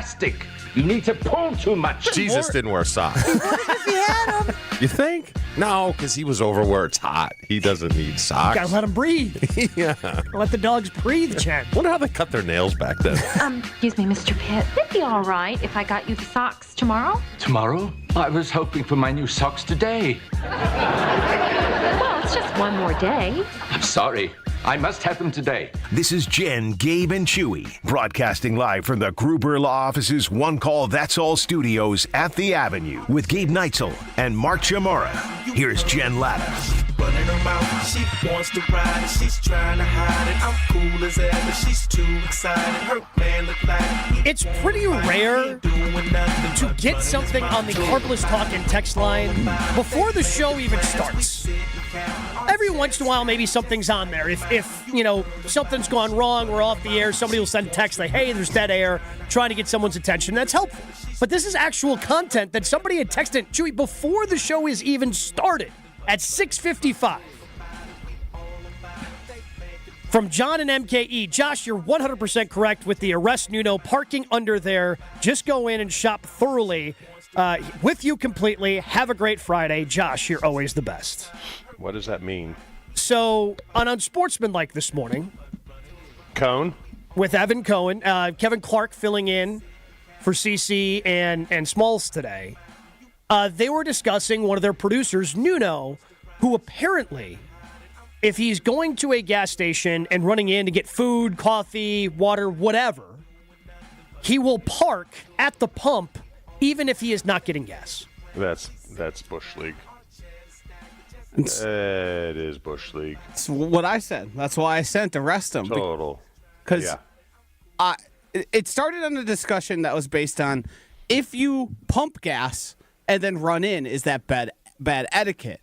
elastic. You need to pull too much. Jesus didn't wear socks. If he had them. You think? No, because he was over where it's hot. He doesn't need socks. Gotta let him breathe. Yeah. Let the dogs breathe, Chen. Wonder how they cut their nails back then. Excuse me, Mr. Pitt. Would it be all right if I got you the socks tomorrow? Tomorrow? I was hoping for my new socks today. Well, it's just one more day. I'm sorry. I must have them today. This is Jen, Gabe, and Chewy, broadcasting live from the Gruber Law Office's One Call That's All studios at the Avenue with Gabe Neitzel and Mark Chamorro. Here's Jen Latta. Running her mouth, she wants to ride it, she's trying to hide it. I'm cool as ever, she's too excited. Her man look like It's pretty rare to get something on the Carbless Talk and text line before the show even starts. Every once in a while, maybe something's on there. If you know, something's gone wrong, we're off the air, somebody will send a text like, hey, there's dead air, trying to get someone's attention. That's helpful. But this is actual content that somebody had texted Chewy before the show is even started at 6:55. From John and MKE. Josh, you're 100% correct with the arrest Nuno parking under there. Just go in and shop thoroughly. With you completely. Have a great Friday. Josh, you're always the best. What does that mean? So, on Unsportsmanlike this morning, Cone? with Evan Cohen, Kevin Clark filling in for CC and Smalls today, they were discussing one of their producers, Nuno, who apparently, if he's going to a gas station and running in to get food, coffee, water, whatever, he will park at the pump even if he is not getting gas. That's Bush League. It is Bush League. That's what I said. That's why I sent arrest him. Total. Because it started on a discussion that was based on if you pump gas and then run in, is that bad etiquette?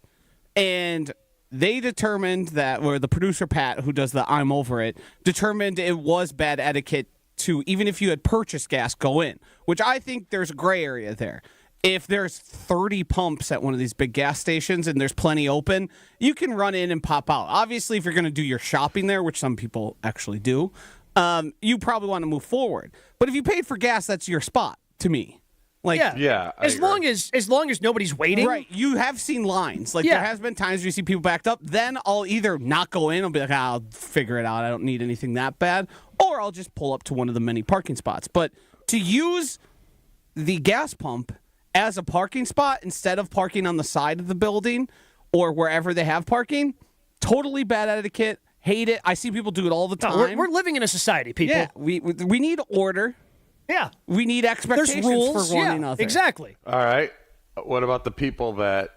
And they determined that, or the producer, Pat, who does the I'm Over It, determined it was bad etiquette to, even if you had purchased gas, go in, which I think there's a gray area there. If there's 30 pumps at one of these big gas stations and there's plenty open, you can run in and pop out. Obviously, if you're going to do your shopping there, which some people actually do, you probably want to move forward. But if you paid for gas, that's your spot, to me. Like, yeah. As long as nobody's waiting. Right. You have seen lines. Like, there has been times where you see people backed up. Then I'll either not go in. I'll be like, I'll figure it out. I don't need anything that bad. Or I'll just pull up to one of the many parking spots. But to use the gas pump as a parking spot instead of parking on the side of the building or wherever they have parking, totally bad etiquette. Hate it. I see people do it all the time. No, we're living in a society, people. Yeah, we need order. Yeah. We need expectations There's rules for one another. Exactly. All right. What about the people that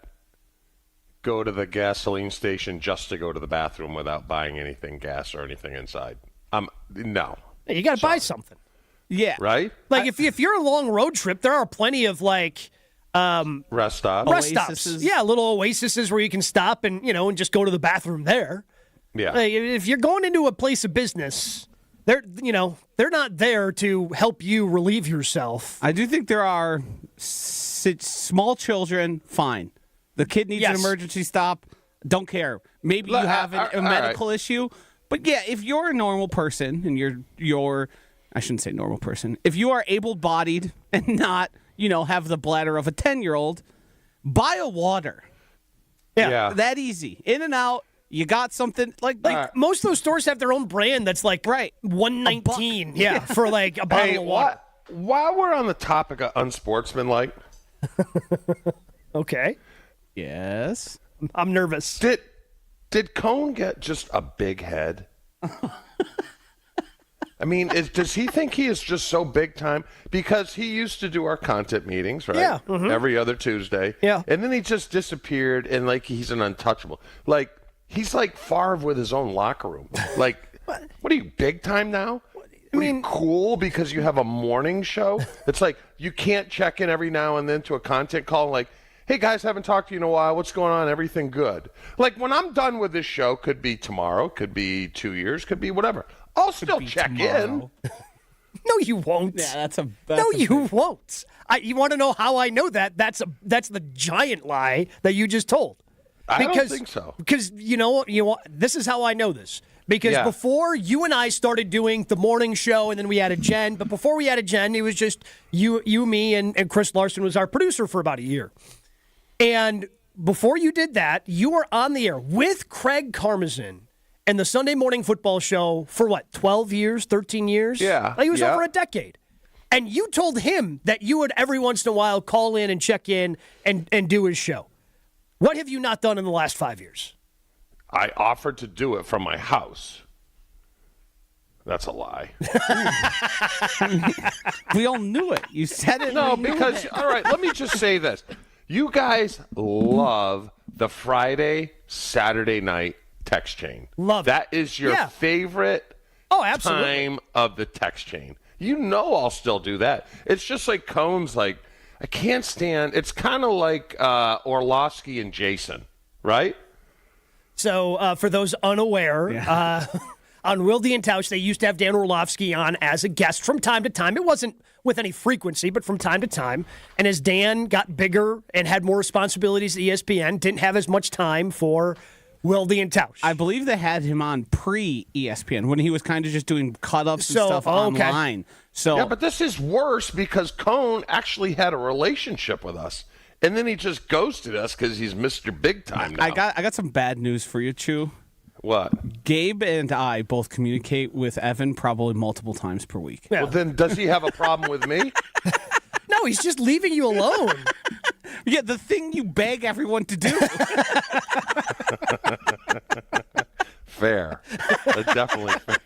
go to the gasoline station just to go to the bathroom without buying anything, gas or anything inside? No. Hey, you got to buy something. Yeah. Right? Like, if you're a long road trip, there are plenty of, like, rest stops. rest stops. Yeah, little oases where you can stop and just go to the bathroom there. Yeah. Like, if you're going into a place of business, they're not there to help you relieve yourself. I do think there are small children, fine. The kid needs an emergency stop, don't care. Maybe you have a medical issue. But yeah, if you're a normal person and you're I shouldn't say normal person. If you are able-bodied and not, have the bladder of a 10-year-old, buy a water. Yeah. That easy. In and out. You got something like most of those stores have their own brand that's like $1.19. Yeah, for like a bottle of water. While we're on the topic of unsportsmanlike. Okay. Yes. I'm nervous. Did Cone get just a big head? I mean, does he think he is just so big time? Because he used to do our content meetings, right? Yeah. Mm-hmm. Every other Tuesday. Yeah. And then he just disappeared and like he's an untouchable. Like, he's like Favre with his own locker room. Like, what are you, big time now? I mean, cool because you have a morning show? It's like you can't check in every now and then to a content call like, hey, guys, haven't talked to you in a while. What's going on? Everything good? Like, when I'm done with this show, could be tomorrow, could be 2 years, could be whatever. I'll still check in. No, you won't. Yeah, you won't. You want to know how I know that? That's the giant lie that you just told. I don't think so. Because this is how I know this. Because before you and I started doing the morning show, and then we added Jen, but before we added Jen, it was just you, me, and Chris Larson was our producer for about a year. And before you did that, you were on the air with Craig Karmazin and the Sunday Morning Football Show for what, 12 years, 13 years? Yeah. Like, it was over a decade. And you told him that you would every once in a while call in and check in and do his show. What have you not done in the last 5 years? I offered to do it from my house. That's a lie. We all knew it. You said it. No, because, all right, let me just say this. You guys love the Friday, Saturday night text chain. Love it. That is your favorite absolutely. time of the text chain. You know I'll still do that. It's just like Cohn's like, I can't stand, it's kind of like Orlovsky and Jason, right? So for those unaware, on Wilde and Tausch, they used to have Dan Orlovsky on as a guest from time to time. It wasn't with any frequency, but from time to time. And as Dan got bigger and had more responsibilities at ESPN, didn't have as much time for Wilde and Tausch. I believe they had him on pre-ESPN when he was kind of just doing cut-ups and stuff online. So yeah, but this is worse because Cohn actually had a relationship with us, and then he just ghosted us because he's Mr. Big Time now. I got some bad news for you, Chew. What? Gabe and I both communicate with Evan probably multiple times per week. Well, then does he have a problem with me? No, he's just leaving you alone. Yeah, the thing you beg everyone to do. Fair. That's definitely fair.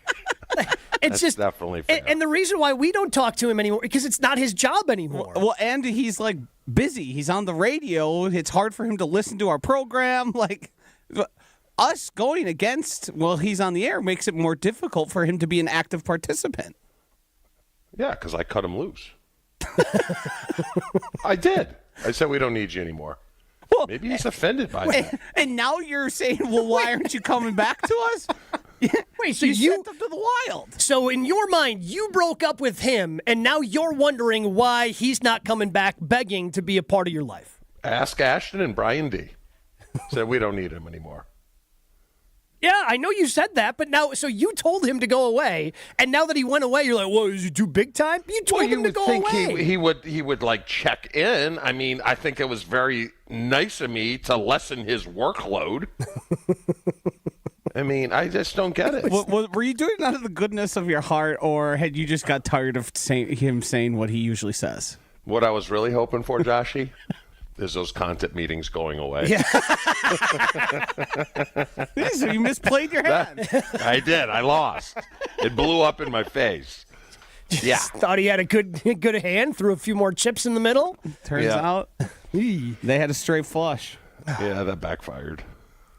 It's just definitely fair. And the reason why we don't talk to him anymore because it's not his job anymore. Well, and he's like busy. He's on the radio. It's hard for him to listen to our program. Like us going against, well, he's on the air makes it more difficult for him to be an active participant. Yeah, because I cut him loose. I did. I said we don't need you anymore. Well, maybe he's offended by that. And now you're saying, well, why aren't you coming back to us? Wait, so you sent them to the wild. So in your mind, you broke up with him, and now you're wondering why he's not coming back begging to be a part of your life. Ask Ashton and Brian D. Said we don't need him anymore. Yeah, I know you said that, but now, so you told him to go away, and now that he went away, you're like, whoa, is he too big time? You told him to go away. He would like check in. I mean, I think it was very nice of me to lessen his workload. I mean, I just don't get it. Were you doing it out of the goodness of your heart, or had you just got tired of him saying what he usually says? What I was really hoping for, Joshy, is those content meetings going away. Yeah. So you misplayed your hand. I did. I lost. It blew up in my face. Yeah. Thought he had a good hand, threw a few more chips in the middle. Turns out they had a straight flush. Yeah, that backfired.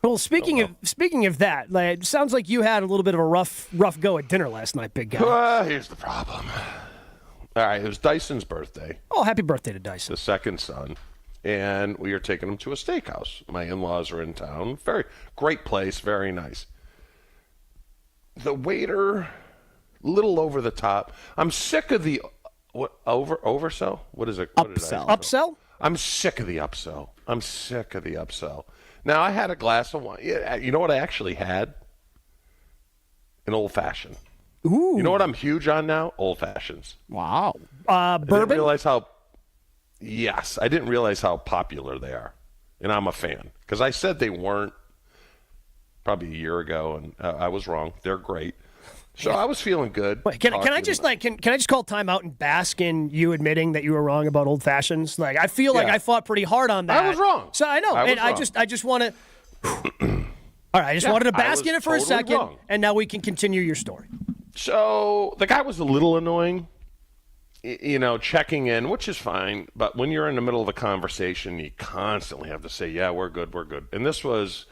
Well, speaking of that, it sounds like you had a little bit of a rough go at dinner last night, big guy. Here's the problem. All right, it was Dyson's birthday. Oh, happy birthday to Dyson. The second son. And we are taking him to a steakhouse. My in-laws are in town. Very great place, very nice. The waiter, little over the top. I'm sick of the oversell. What is it? Upsell. Upsell? I'm sick of the upsell. Now I had a glass of wine. Yeah, you know what I actually had? An old fashioned. Ooh. You know what I'm huge on now? Old fashions. Wow. Bourbon? I didn't realize how popular they are. And I'm a fan. Because I said they weren't probably a year ago, and I was wrong. They're great. So I was feeling good. Wait, can I just call timeout and bask in you admitting that you were wrong about old fashions? Like I feel like I fought pretty hard on that. I was wrong. So I know, I just want to. All right, I just wanted to bask in it for a second, wrong. And now we can continue your story. So the guy was a little annoying. Checking in, which is fine, but when you're in the middle of a conversation, you constantly have to say, yeah, we're good. And this was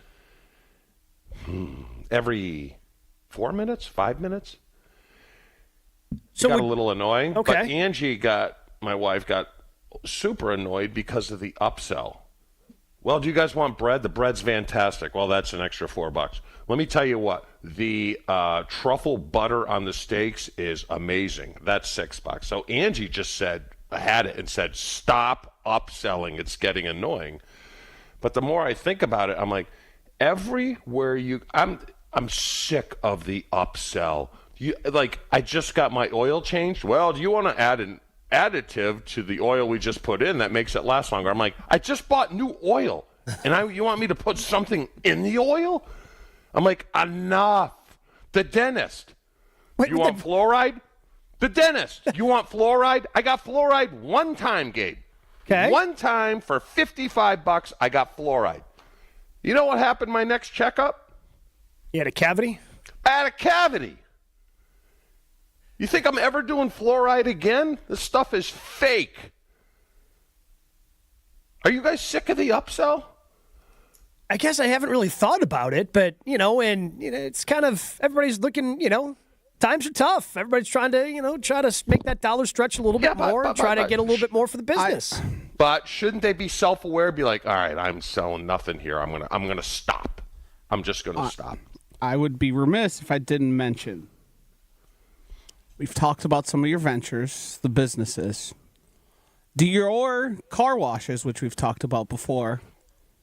every 4 minutes, 5 minutes. So it got a little annoying. Okay. But Angie my wife got super annoyed because of the upsell. Well, do you guys want bread? The bread's fantastic. Well, that's an extra $4. Let me tell you what. The truffle butter on the steaks is amazing. That's $6. So Angie just had it and said, stop upselling. It's getting annoying. But the more I think about it, I'm like, everywhere I'm sick of the upsell. I just got my oil changed. Well, do you want to add an additive to the oil we just put in that makes it last longer? I'm like, I just bought new oil, and you want me to put something in the oil? I'm like, enough. The dentist. You want fluoride? The dentist. You want fluoride? I got fluoride one time, Gabe. Okay. One time for $55, I got fluoride. You know what happened my next checkup? You had a cavity? I had a cavity. You think I'm ever doing fluoride again? This stuff is fake. Are you guys sick of the upsell? I guess I haven't really thought about it, but, it's kind of, everybody's looking, times are tough. Everybody's trying to, try to make that dollar stretch a little bit more and try to get a little bit more for the business. But shouldn't they be self-aware? Be like, all right, I'm selling nothing here. I'm gonna stop. I'm just gonna stop. I would be remiss if I didn't mention. We've talked about some of your ventures, the businesses. Do your car washes, which we've talked about before,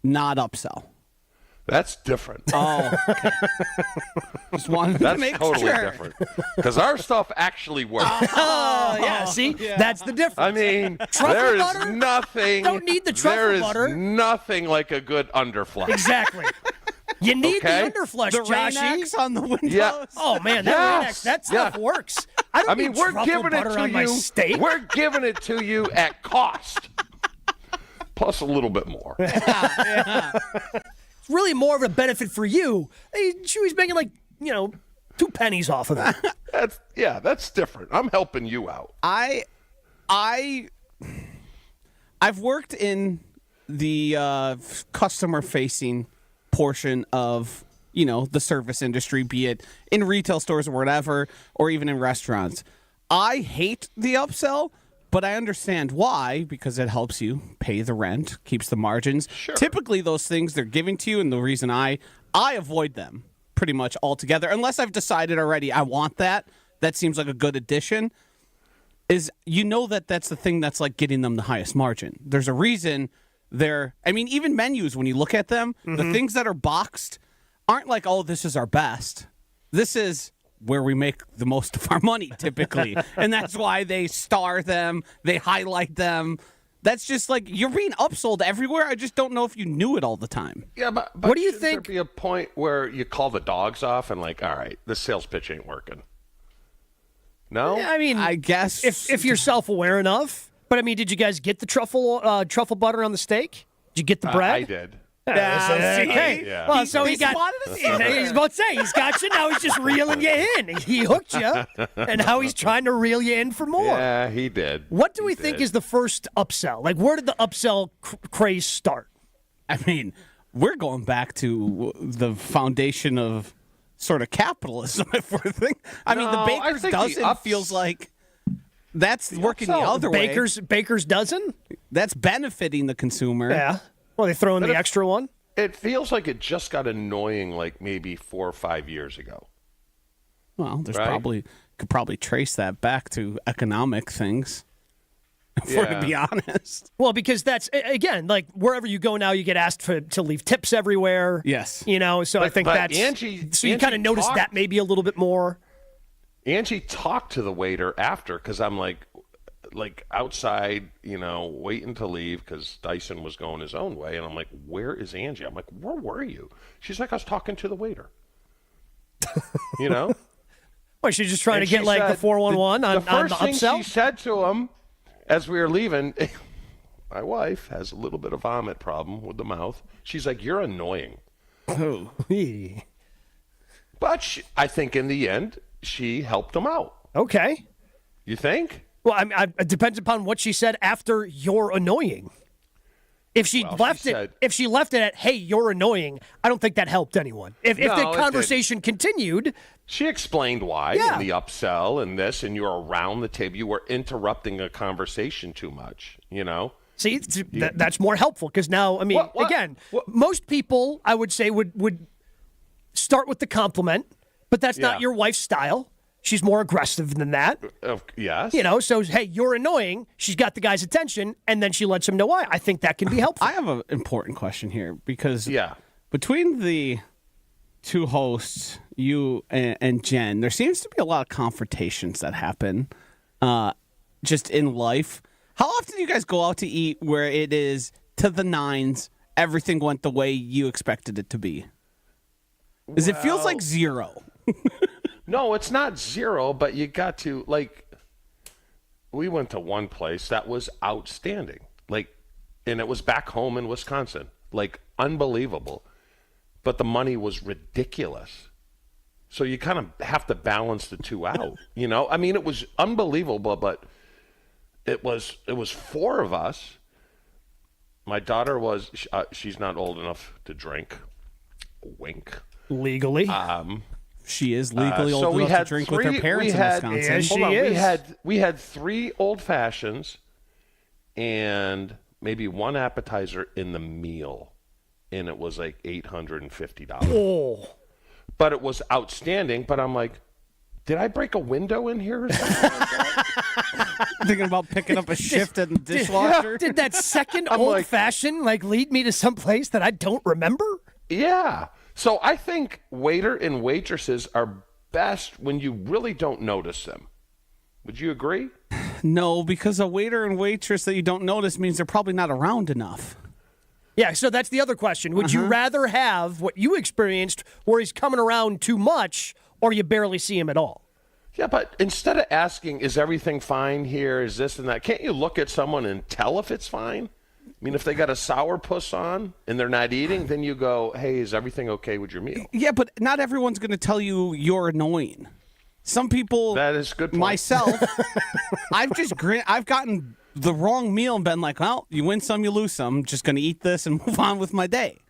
not upsell? That's different. Oh, okay. Just wanted to make totally sure. different. Because our stuff actually works. Oh, yeah, see? That's the difference. I mean, Truffle there is butter? nothing. Don't need the truffle butter. There is nothing like a good underflush. Exactly. You need Okay. the underflush, The Joshy. Rain-X on the windows. Yeah. Oh, man, that Yes. Rain-X, that stuff works. I don't need we're truffle giving it butter to on my you. steak. We're giving it to you at cost, plus a little bit more. It's really more of a benefit for you. Hey, Chewy's making 2 pennies off of it. That's different. I'm helping you out. I've worked in the customer-facing portion of, the service industry, be it in retail stores or whatever, or even in restaurants. I hate the upsell, but I understand why, because it helps you pay the rent, keeps the margins. Sure. Typically, those things they're giving to you, and the reason I avoid them pretty much altogether, unless I've decided already I want that seems like a good addition, is that's the thing that's like getting them the highest margin. There's a reason even menus, when you look at them, the things that are boxed aren't like, oh, this is our best. This is where we make the most of our money, typically. And that's why they star them, they highlight them. That's just like, you're being upsold everywhere. I just don't know if you knew it all the time. Yeah, but What do you shouldn't think- there be a point where you call the dogs off and like, all right, this sales pitch ain't working? No? I mean, I guess if you're self-aware enough. But, I mean, did you guys get the truffle butter on the steak? Did you get the bread? I did. Okay. Yeah. Well, so he got. spotted us. He's about to say he's got you. Now he's just reeling you in. He hooked you, and now he's trying to reel you in for more. Yeah, he did. What do we think is the first upsell? Like, where did the upsell craze start? I mean, we're going back to the foundation of sort of capitalism, if we're thinking. I mean, the No, I baker's think the dozen feels like that's working the upsell, other way. Baker's dozen? That's benefiting the consumer. Yeah. Well, they throw in the extra one. It feels like it just got annoying like maybe 4 or 5 years ago. Well, there's Right? could probably trace that back to economic things. If we're to be honest. Well, because that's, again, like wherever you go now, you get asked to leave tips everywhere. Yes. So I think but that's. Angie- so you kind of Angie notice talked- that maybe a little bit more. Angie talked to the waiter after because I'm like outside, waiting to leave because Dyson was going his own way. And I'm like, where is Angie? I'm like, where were you? She's like, I was talking to the waiter. Well, she's just trying And to get she like the said- 411 on the the first thing upsell. she said to him as we were leaving, my wife has a little bit of vomit problem with the mouth. She's like, you're annoying. Oh. But I think in the end, she helped him out. Okay. You think? Well, it depends upon what she said after "you're annoying." If she left it at "hey, you're annoying," I don't think that helped anyone. If No, the it conversation continued, She explained why Yeah. in the upsell and this, and you're around the table. You were interrupting a conversation too much, see, that's more helpful because now, I mean, What? again, What? most people I would say would start with the compliment, but that's not Yeah. your wife's style. She's more aggressive than that. Yes. So hey, you're annoying. She's got the guy's attention, and then she lets him know why. I think that can be helpful. I have an important question here because Yeah. between the two hosts, you and Jen, there seems to be a lot of confrontations that happen just in life. How often do you guys go out to eat where it is to the nines, everything went the way you expected it to be? Because it feels like zero. No, it's not zero, but you got to, like, we went to one place that was outstanding. Like, and it was back home in Wisconsin. Like, unbelievable. But the money was ridiculous. So you kind of have to balance the two out, you know? I mean, it was unbelievable, but it was 4 of us. My daughter was, she's not old enough to drink. Wink. Legally. She is legally old enough to drink with her parents in Wisconsin. Yeah, she is. We had 3 old fashions and maybe 1 appetizer in the meal, and it was like $850. Oh. But it was outstanding. But I'm like, did I break a window in here or something like that? Thinking about picking up a shift in the dishwasher. Did that second I'm old like- fashioned lead me to some place that I don't remember? Yeah. So I think waiter and waitresses are best when you really don't notice them. Would you agree? No, because a waiter and waitress that you don't notice means they're probably not around enough. Yeah, so that's the other question. Would you rather have what you experienced where he's coming around too much or you barely see him at all? Yeah, but instead of asking, is everything fine here, is this and that, can't you look at someone and tell if it's fine? I mean, if they got a sourpuss on and they're not eating, then you go, hey, is everything okay with your meal? Yeah, but not everyone's going to tell you you're annoying. Some people, That is a good point. myself, I've gotten the wrong meal and been like, well, you win some, you lose some. I'm just going to eat this and move on with my day.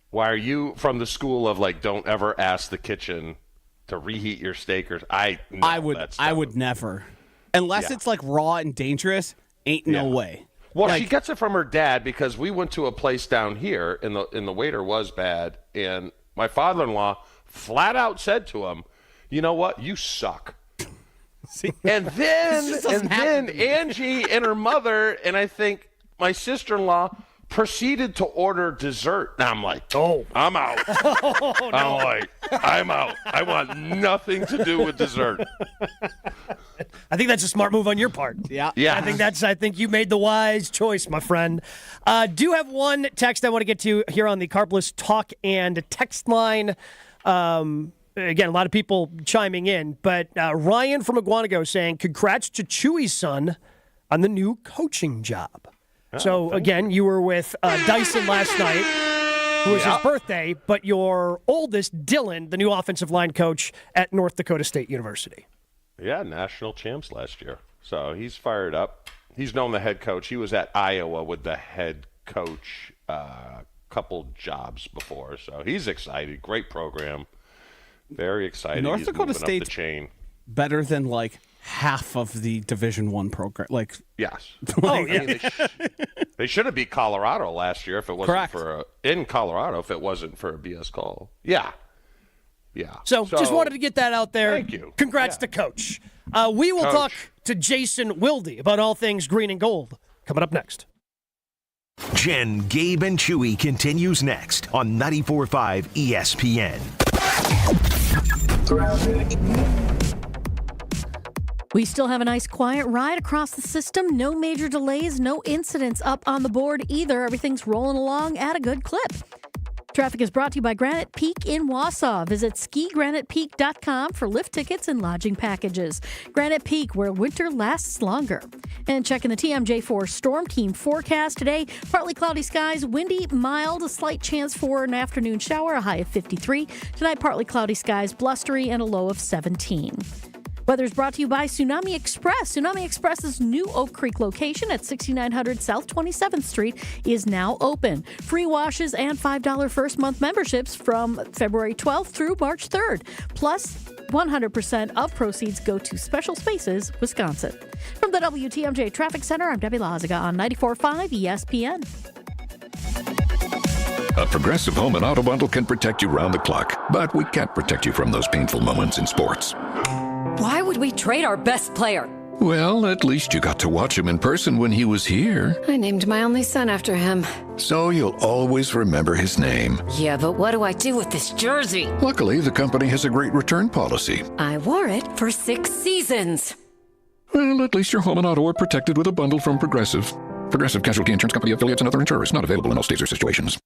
Why are you from the school of, like, don't ever ask the kitchen to reheat your steak? Or I would never. Unless it's like raw and dangerous, ain't no way. Well, Like- she gets it from her dad because we went to a place down here and the waiter was bad, and my father-in-law flat out said to him, "You know what? You suck." And then Angie and her mother and I think my sister-in-law proceeded to order dessert. And I'm like, Oh. I'm out. I'm out. I want nothing to do with dessert. I think that's a smart move on your part. Yeah. Yeah. I think you made the wise choice, my friend. Do have one text I want to get to here on the Carpless Talk and text line. Again, a lot of people chiming in, but Ryan from Iguanago saying, congrats to Chewy's son on the new coaching job. So, again, you were with Dyson last night, who was his birthday, but your oldest, Dylan, the new offensive line coach at North Dakota State University. Yeah, national champs last year. So he's fired up. He's known the head coach. He was at Iowa with the head coach couple jobs before. So he's excited. Great program. Very excited. North He's Dakota moving up State's the chain. better than like half of the Division I program. Like, Yes. Oh, yeah. I mean, they should have beat Colorado last year if it wasn't Correct. in Colorado if it wasn't for a BS call. Yeah. Yeah. So just wanted to get that out there. Thank you. Congrats to Coach. We will talk to Jason Wilde about all things green and gold coming up next. Jen, Gabe, and Chewy continues next on 94.5 ESPN. We still have a nice quiet ride across the system. No major delays, no incidents up on the board either. Everything's rolling along at a good clip. Traffic is brought to you by Granite Peak in Wausau. Visit skigranitepeak.com for lift tickets and lodging packages. Granite Peak, where winter lasts longer. And checking the TMJ4 Storm Team forecast today. Partly cloudy skies, windy, mild, a slight chance for an afternoon shower, a high of 53. Tonight, partly cloudy skies, blustery, and a low of 17. Weather is brought to you by Tsunami Express. Tsunami Express's new Oak Creek location at 6900 South 27th Street is now open. Free washes and $5 first month memberships from February 12th through March 3rd. Plus, 100% of proceeds go to Special Spaces, Wisconsin. From the WTMJ Traffic Center, I'm Debbie Lazaga on 94.5 ESPN. A Progressive Home and Auto Bundle can protect you round the clock, but we can't protect you from those painful moments in sports. Why would we trade our best player? Well, at least you got to watch him in person when he was here. I named my only son after him. So you'll always remember his name. Yeah, but what do I do with this jersey? Luckily, the company has a great return policy. I wore it for 6 seasons. Well, at least your home and auto are protected with a bundle from Progressive. Progressive Casualty Insurance Company affiliates and other insurers. Not available in all states or situations.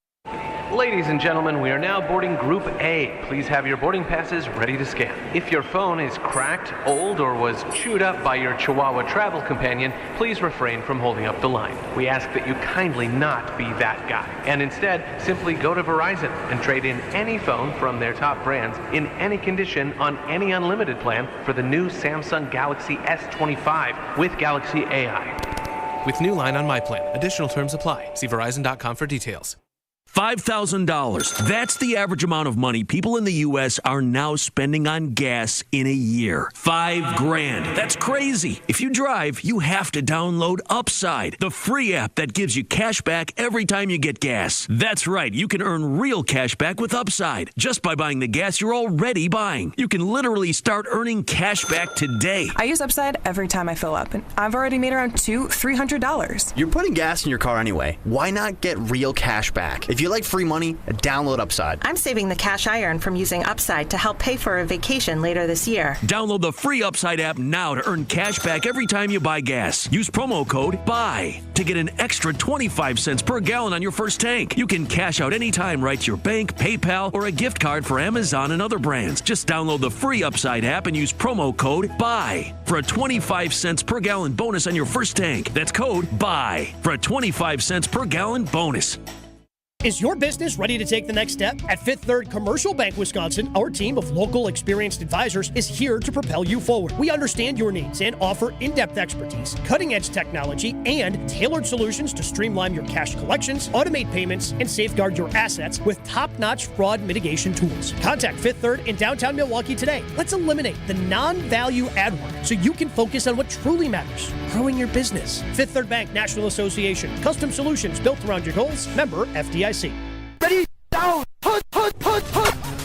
Ladies and gentlemen, we are now boarding Group A. Please have your boarding passes ready to scan. If your phone is cracked, old, or was chewed up by your Chihuahua travel companion, please refrain from holding up the line. We ask that you kindly not be that guy, and instead simply go to Verizon and trade in any phone from their top brands in any condition on any unlimited plan for the new Samsung Galaxy S25 with Galaxy AI. With new line on my plan. Additional terms apply. See Verizon.com for details. $5,000. That's the average amount of money people in the U.S. are now spending on gas in a year. $5,000. That's crazy. If you drive, you have to download Upside, the free app that gives you cash back every time you get gas. That's right. You can earn real cash back with Upside just by buying the gas you're already buying. You can literally start earning cash back today. I use Upside every time I fill up, and I've already made around $300. You're putting gas in your car anyway. Why not get real cash back? If you like free money, download Upside. I'm saving the cash I earn from using Upside to help pay for a vacation later this year. Download the free Upside app now to earn cash back every time you buy gas. Use promo code BUY to get an extra 25 cents per gallon on your first tank. You can cash out anytime right to your bank, PayPal, or a gift card for Amazon and other brands. Just download the free Upside app and use promo code BUY for a 25 cents per gallon bonus on your first tank. That's code BUY for a 25 cents per gallon bonus. Is your business ready to take the next step? At Fifth Third Commercial Bank Wisconsin, our team of local experienced advisors is here to propel you forward. We understand your needs and offer in-depth expertise, cutting-edge technology, and tailored solutions to streamline your cash collections, automate payments, and safeguard your assets with top-notch fraud mitigation tools. Contact Fifth Third in downtown Milwaukee today. Let's eliminate the non-value add work so you can focus on what truly matters, growing your business. Fifth Third Bank National Association. Custom solutions built around your goals. Member FDIC. Ready, down, put.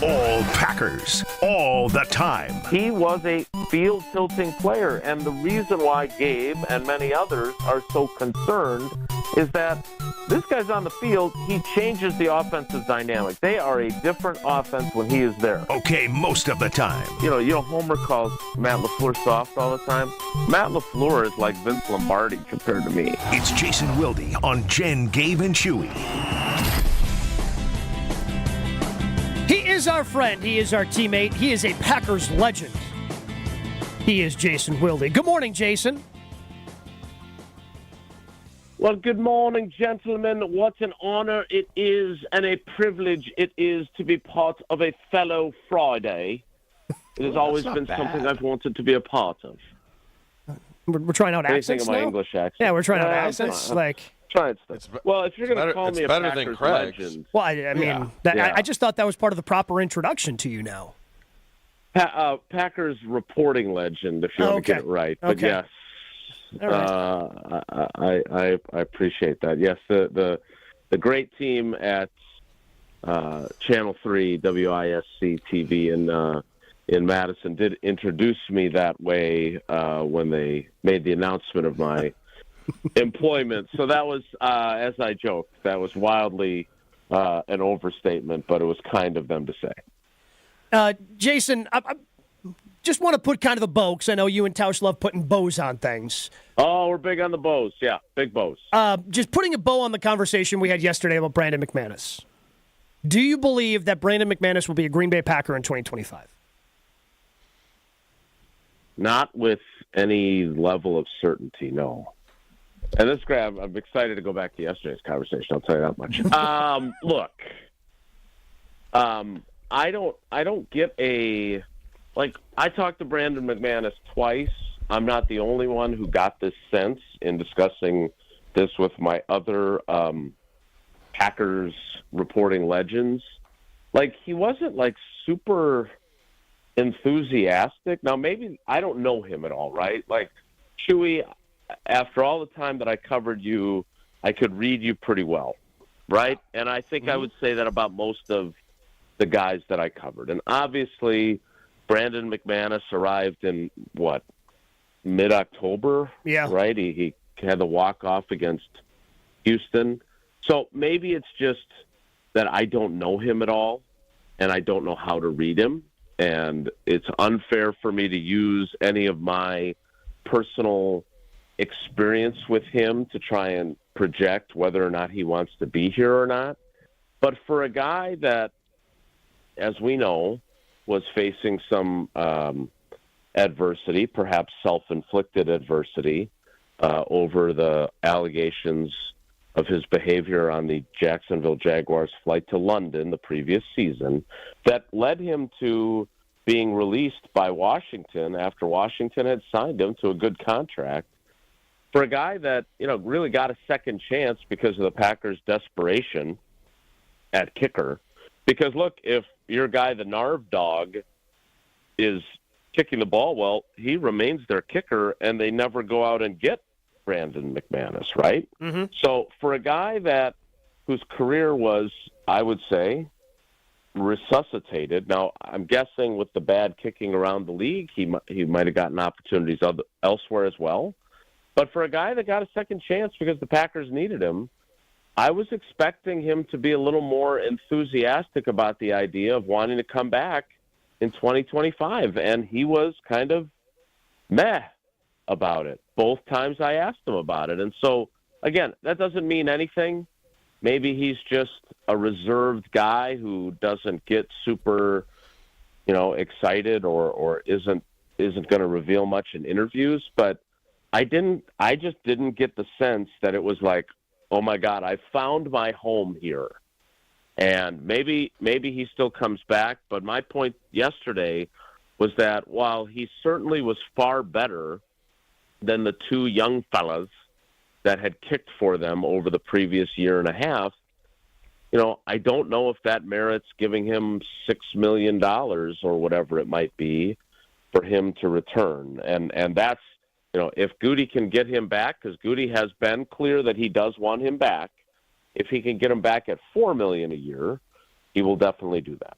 All Packers, all the time. He was a field-tilting player, and the reason why Gabe and many others are so concerned is that this guy's on the field, he changes the offensive dynamic. They are a different offense when he is there. Okay, most of the time. You know, Homer calls Matt LaFleur soft all the time. Matt LaFleur is like Vince Lombardi compared to me. It's Jason Wilde on Jen, Gabe, and Chewy. He is our friend. He is our teammate. He is a Packers legend. He is Jason Wilde. Good morning, Jason. Well, good morning, gentlemen. What an honor it is and a privilege it is to be part of a fellow Friday. It has always been something I've wanted to be a part of. We're trying out accents now? My English accent. Yeah, we're trying out accents. Trying stuff. Well, if you're going to call me a Packers legend. Well, I mean, I just thought that was part of the proper introduction to you now. Packers reporting legend, if you want to get it right. But yes, I appreciate that. Yes, the great team at Channel 3 WISC TV in Madison did introduce me that way when they made the announcement of my employment. So that was, as I joked, that was wildly an overstatement, but it was kind of them to say. Jason, I just want to put kind of a bow, because I know you and Tausch love putting bows on things. Oh, we're big on the bows. Yeah, big bows. Just putting a bow on the conversation we had yesterday about Brandon McManus. Do you believe that Brandon McManus will be a Green Bay Packer in 2025? Not with any level of certainty, no. And this grab, I'm excited to go back to yesterday's conversation. I'll tell you that much. Look, I don't get I talked to Brandon McManus twice. I'm not the only one who got this sense in discussing this with my other Packers reporting legends. He wasn't super enthusiastic. Now, maybe I don't know him at all, right? Chewy, after all the time that I covered you, I could read you pretty well, right? And I think I would say that about most of the guys that I covered. And obviously, Brandon McManus arrived in, mid-October. Yeah. Right? He had the walk-off against Houston. So maybe it's just that I don't know him at all, and I don't know how to read him, and it's unfair for me to use any of my personal experience with him to try and project whether or not he wants to be here or not. But for a guy that, as we know, was facing some adversity, perhaps self-inflicted adversity, over the allegations of his behavior on the Jacksonville Jaguars flight to London the previous season, that led him to being released by Washington after Washington had signed him to a good contract. For a guy that, really got a second chance because of the Packers' desperation at kicker. Because, look, if your guy, the Narv dog, is kicking the ball well, he remains their kicker, and they never go out and get Brandon McManus, right? Mm-hmm. So for a guy whose career was, I would say, resuscitated. Now, I'm guessing with the bad kicking around the league, he might have gotten opportunities elsewhere as well. But for a guy that got a second chance because the Packers needed him, I was expecting him to be a little more enthusiastic about the idea of wanting to come back in 2025. And he was kind of meh about it both times I asked him about it. And so, again, that doesn't mean anything. Maybe he's just a reserved guy who doesn't get super, excited or isn't going to reveal much in interviews. But I just didn't get the sense that it was like, oh my God, I found my home here. And maybe he still comes back. But my point yesterday was that while he certainly was far better than the two young fellas that had kicked for them over the previous year and a half, I don't know if that merits giving him $6 million or whatever it might be for him to return. And that's, if Goody can get him back, because Goody has been clear that he does want him back, if he can get him back at $4 million a year, he will definitely do that.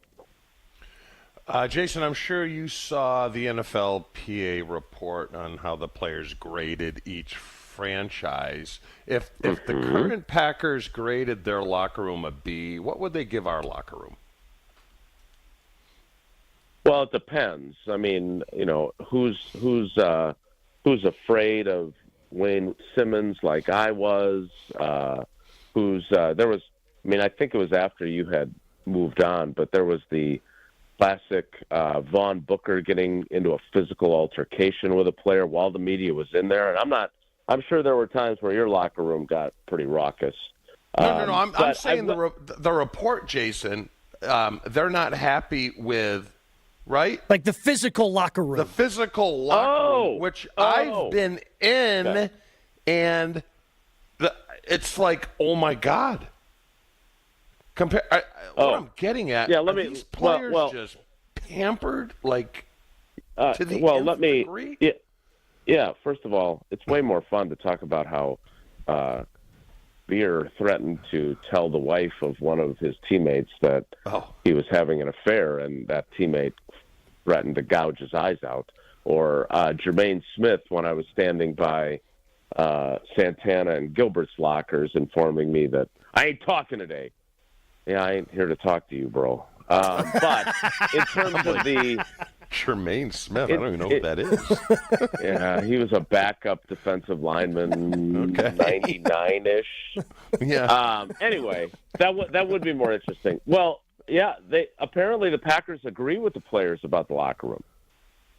Jason, I'm sure you saw the NFLPA report on how the players graded each franchise. If the current Packers graded their locker room a B, what would they give our locker room? Well, it depends. I mean, who's afraid of Wayne Simmons like I was? I think it was after you had moved on, but there was the classic Vaughn Booker getting into a physical altercation with a player while the media was in there. And I'm sure there were times where your locker room got pretty raucous. No. I'm saying the report, Jason, they're not happy with, right? Like the physical locker room. The physical locker room, which I've been in, and it's like, oh my God. What I'm getting at, these players just pampered to the nth degree? Yeah, first of all, it's way more fun to talk about how Beer threatened to tell the wife of one of his teammates that he was having an affair, and that teammate threatened to gouge his eyes out. Or Jermaine Smith, when I was standing by Santana and Gilbert's lockers, informing me that I ain't talking today. Yeah, I ain't here to talk to you, bro. But in terms of the Jermaine Smith, I don't even know who that is. Yeah, he was a backup defensive lineman, 99-ish. Yeah. Anyway, that would be more interesting. Well, yeah, apparently the Packers agree with the players about the locker room,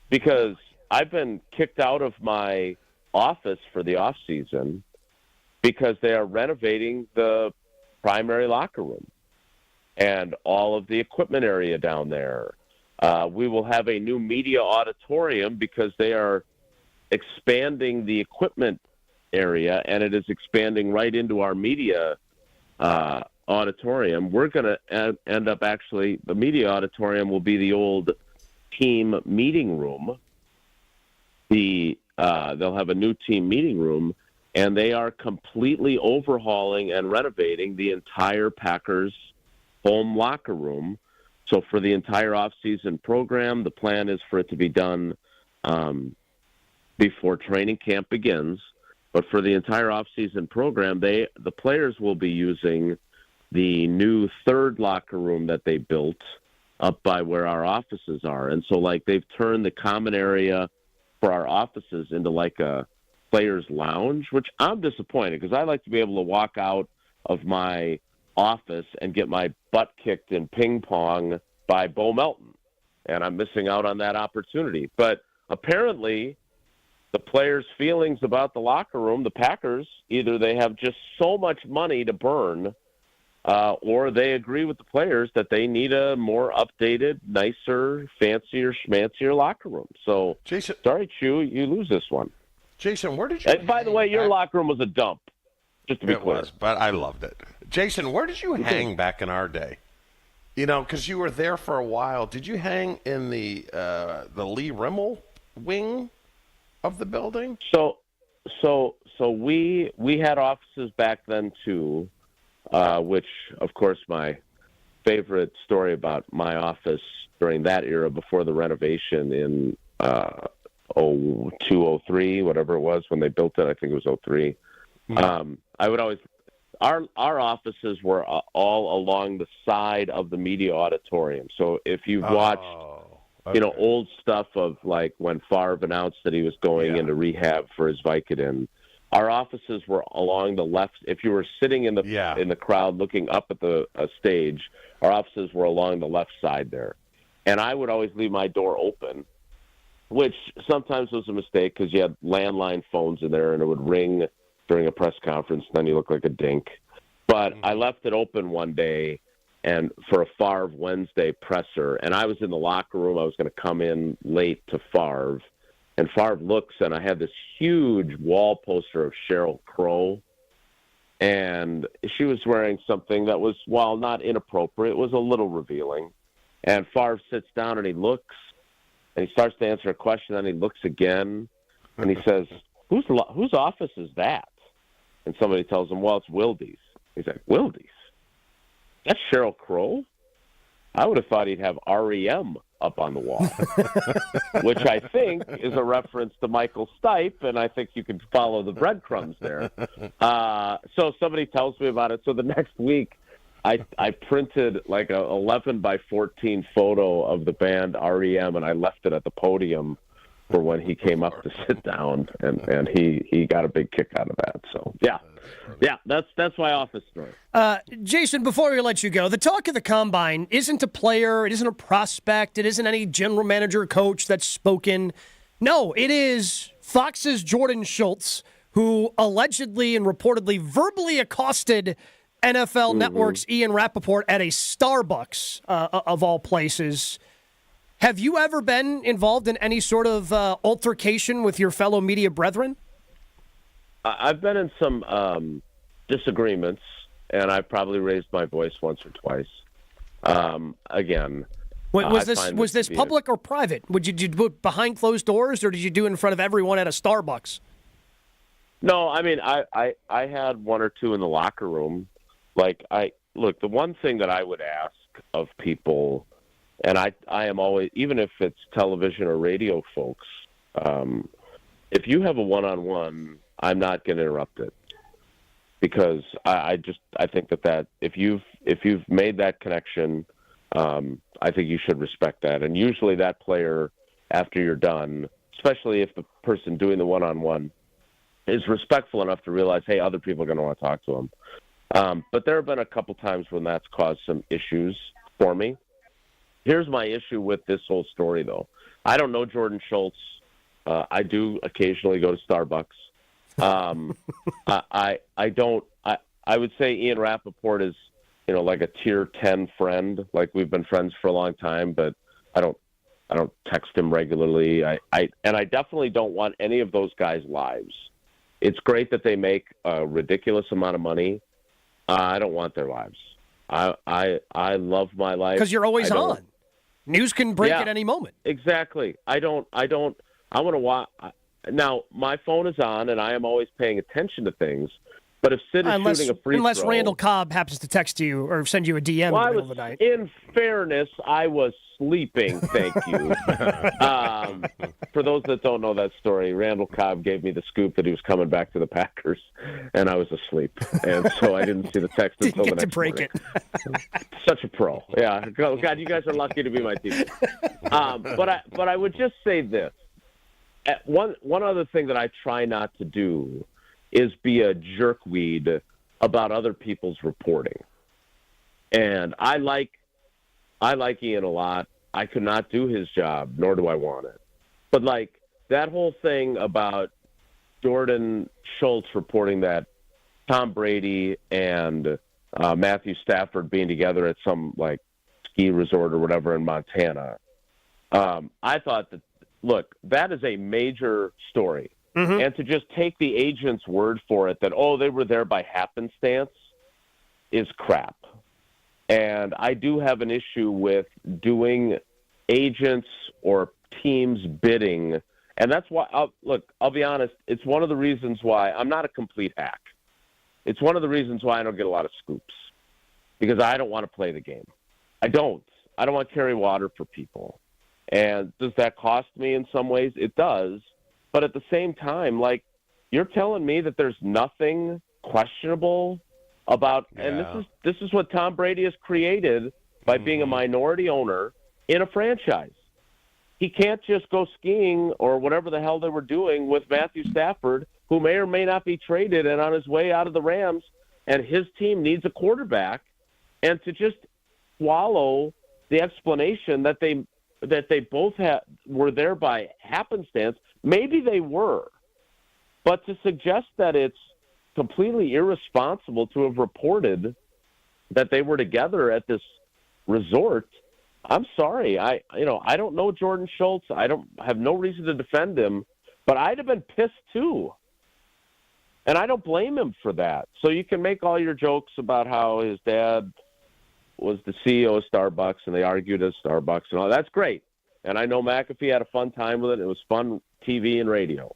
because I've been kicked out of my office for the off season because they are renovating the primary locker room and all of the equipment area down there. We will have a new media auditorium because they are expanding the equipment area, and it is expanding right into our media auditorium. We're going to end up actually, the media auditorium will be the old team meeting room. They'll have a new team meeting room, and they are completely overhauling and renovating the entire Packers home locker room. So for the entire off-season program, the plan is for it to be done before training camp begins. But for the entire off-season program, the players will be using the new third locker room that they built up by where our offices are. And so, like, they've turned the common area for our offices into like a player's lounge, which I'm disappointed because I like to be able to walk out of my office and get my butt kicked in ping pong by Bo Melton. And I'm missing out on that opportunity. But apparently the players' feelings about the locker room, the Packers, either they have just so much money to burn or they agree with the players that they need a more updated, nicer, fancier, schmancier locker room. So, Jason, sorry, Chew, you lose this one. Jason, where did you? And by the way, your locker room was a dump. Just to be clear, was, but I loved it. Jason, where did you hang back in our day? You know, because you were there for a while. Did you hang in the Lee Rimmel wing of the building? So we had offices back then too. Which, of course, my favorite story about my office during that era before the renovation in 0203, whatever it was when they built it, I think it was 03. I would always our offices were all along the side of the media auditorium. So if you've watched, old stuff of like when Favre announced that he was going into rehab for his Vicodin. Our offices were along the left. If you were sitting in the crowd looking up at the stage, our offices were along the left side there. And I would always leave my door open, which sometimes was a mistake because you had landline phones in there and it would ring during a press conference, and then you look like a dink. But I left it open one day and for a Favre Wednesday presser, and I was in the locker room. I was going to come in late to Favre. And Favre looks, and I had this huge wall poster of Sheryl Crow. And she was wearing something that was, while not inappropriate, was a little revealing. And Favre sits down, and he looks, and he starts to answer a question, and he looks again, and he says, whose office is that? And somebody tells him, well, it's Wildy's. He's like, Wildy's? That's Sheryl Crow? I would have thought he'd have REM up on the wall, which I think is a reference to Michael Stipe, and I think you can follow the breadcrumbs there. So somebody tells me about it. So the next week, I printed like a 11 by 14 photo of the band REM, and I left it at the podium for when he came up to sit down, and he got a big kick out of that. So yeah, that's my office story. Jason, before we let you go, the talk of the combine isn't a player, it isn't a prospect, it isn't any general manager or coach that's spoken. No, it is Fox's Jordan Schultz, who allegedly and reportedly verbally accosted NFL Network's Ian Rappaport at a Starbucks, of all places. Have you ever been involved in any sort of altercation with your fellow media brethren? I've been in some disagreements, and I've probably raised my voice once or twice. Again, was this public or private? Would you do it behind closed doors, or did you do it in front of everyone at a Starbucks? No, I mean, I had one or two in the locker room. Look, the one thing that I would ask of people, and I am always, even if it's television or radio folks, if you have a one-on-one, I'm not going to interrupt it, because I think that if you've made that connection, I think you should respect that. And usually that player, after you're done, especially if the person doing the one-on-one is respectful enough to realize, hey, other people are going to want to talk to him. But there have been a couple times when that's caused some issues for me. Here's my issue with this whole story, though. I don't know Jordan Schultz. I do occasionally go to Starbucks. I would say Ian Rappaport is, like a tier 10 friend. Like, we've been friends for a long time, but I don't text him regularly. I definitely don't want any of those guys' lives. It's great that they make a ridiculous amount of money. I don't want their lives. I love my life because you're always on. News can break at any moment. Exactly. I want to watch. Now, my phone is on, and I am always paying attention to things, But if Sid is shooting a free unless throw, Randall Cobb happens to text you or send you a DM in the middle of the night. In fairness, I was sleeping. Thank you. For those that don't know that story, Randall Cobb gave me the scoop that he was coming back to the Packers, and I was asleep, and so I didn't see the text until the next morning. Such a pro. Yeah. God, you guys are lucky to be my team. But I would just say this. One other thing that I try not to do is be a jerkweed about other people's reporting. And I like Ian a lot. I could not do his job, nor do I want it. But, like, that whole thing about Jordan Schultz reporting that Tom Brady and Matthew Stafford being together at some, like, ski resort or whatever in Montana, I thought that, look, that is a major story. Mm-hmm. And to just take the agent's word for it that, they were there by happenstance is crap. And I do have an issue with doing agents or teams bidding. And that's why, I'll be honest, it's one of the reasons why I'm not a complete hack. It's one of the reasons why I don't get a lot of scoops, because I don't want to play the game. I don't want to carry water for people. And does that cost me in some ways? It does. But at the same time, like, you're telling me that there's nothing questionable about, and this is what Tom Brady has created by being a minority owner in a franchise. He can't just go skiing or whatever the hell they were doing with Matthew Stafford, who may or may not be traded and on his way out of the Rams, and his team needs a quarterback, and to just swallow the explanation that they both were there by happenstance. Maybe they were, but to suggest that it's completely irresponsible to have reported that they were together at this resort, I'm sorry. I don't know Jordan Schultz. I have no reason to defend him, but I'd have been pissed too. And I don't blame him for that. So you can make all your jokes about how his dad was the CEO of Starbucks and they argued at Starbucks and all. That's great. And I know McAfee had a fun time with it. It was fun TV and radio.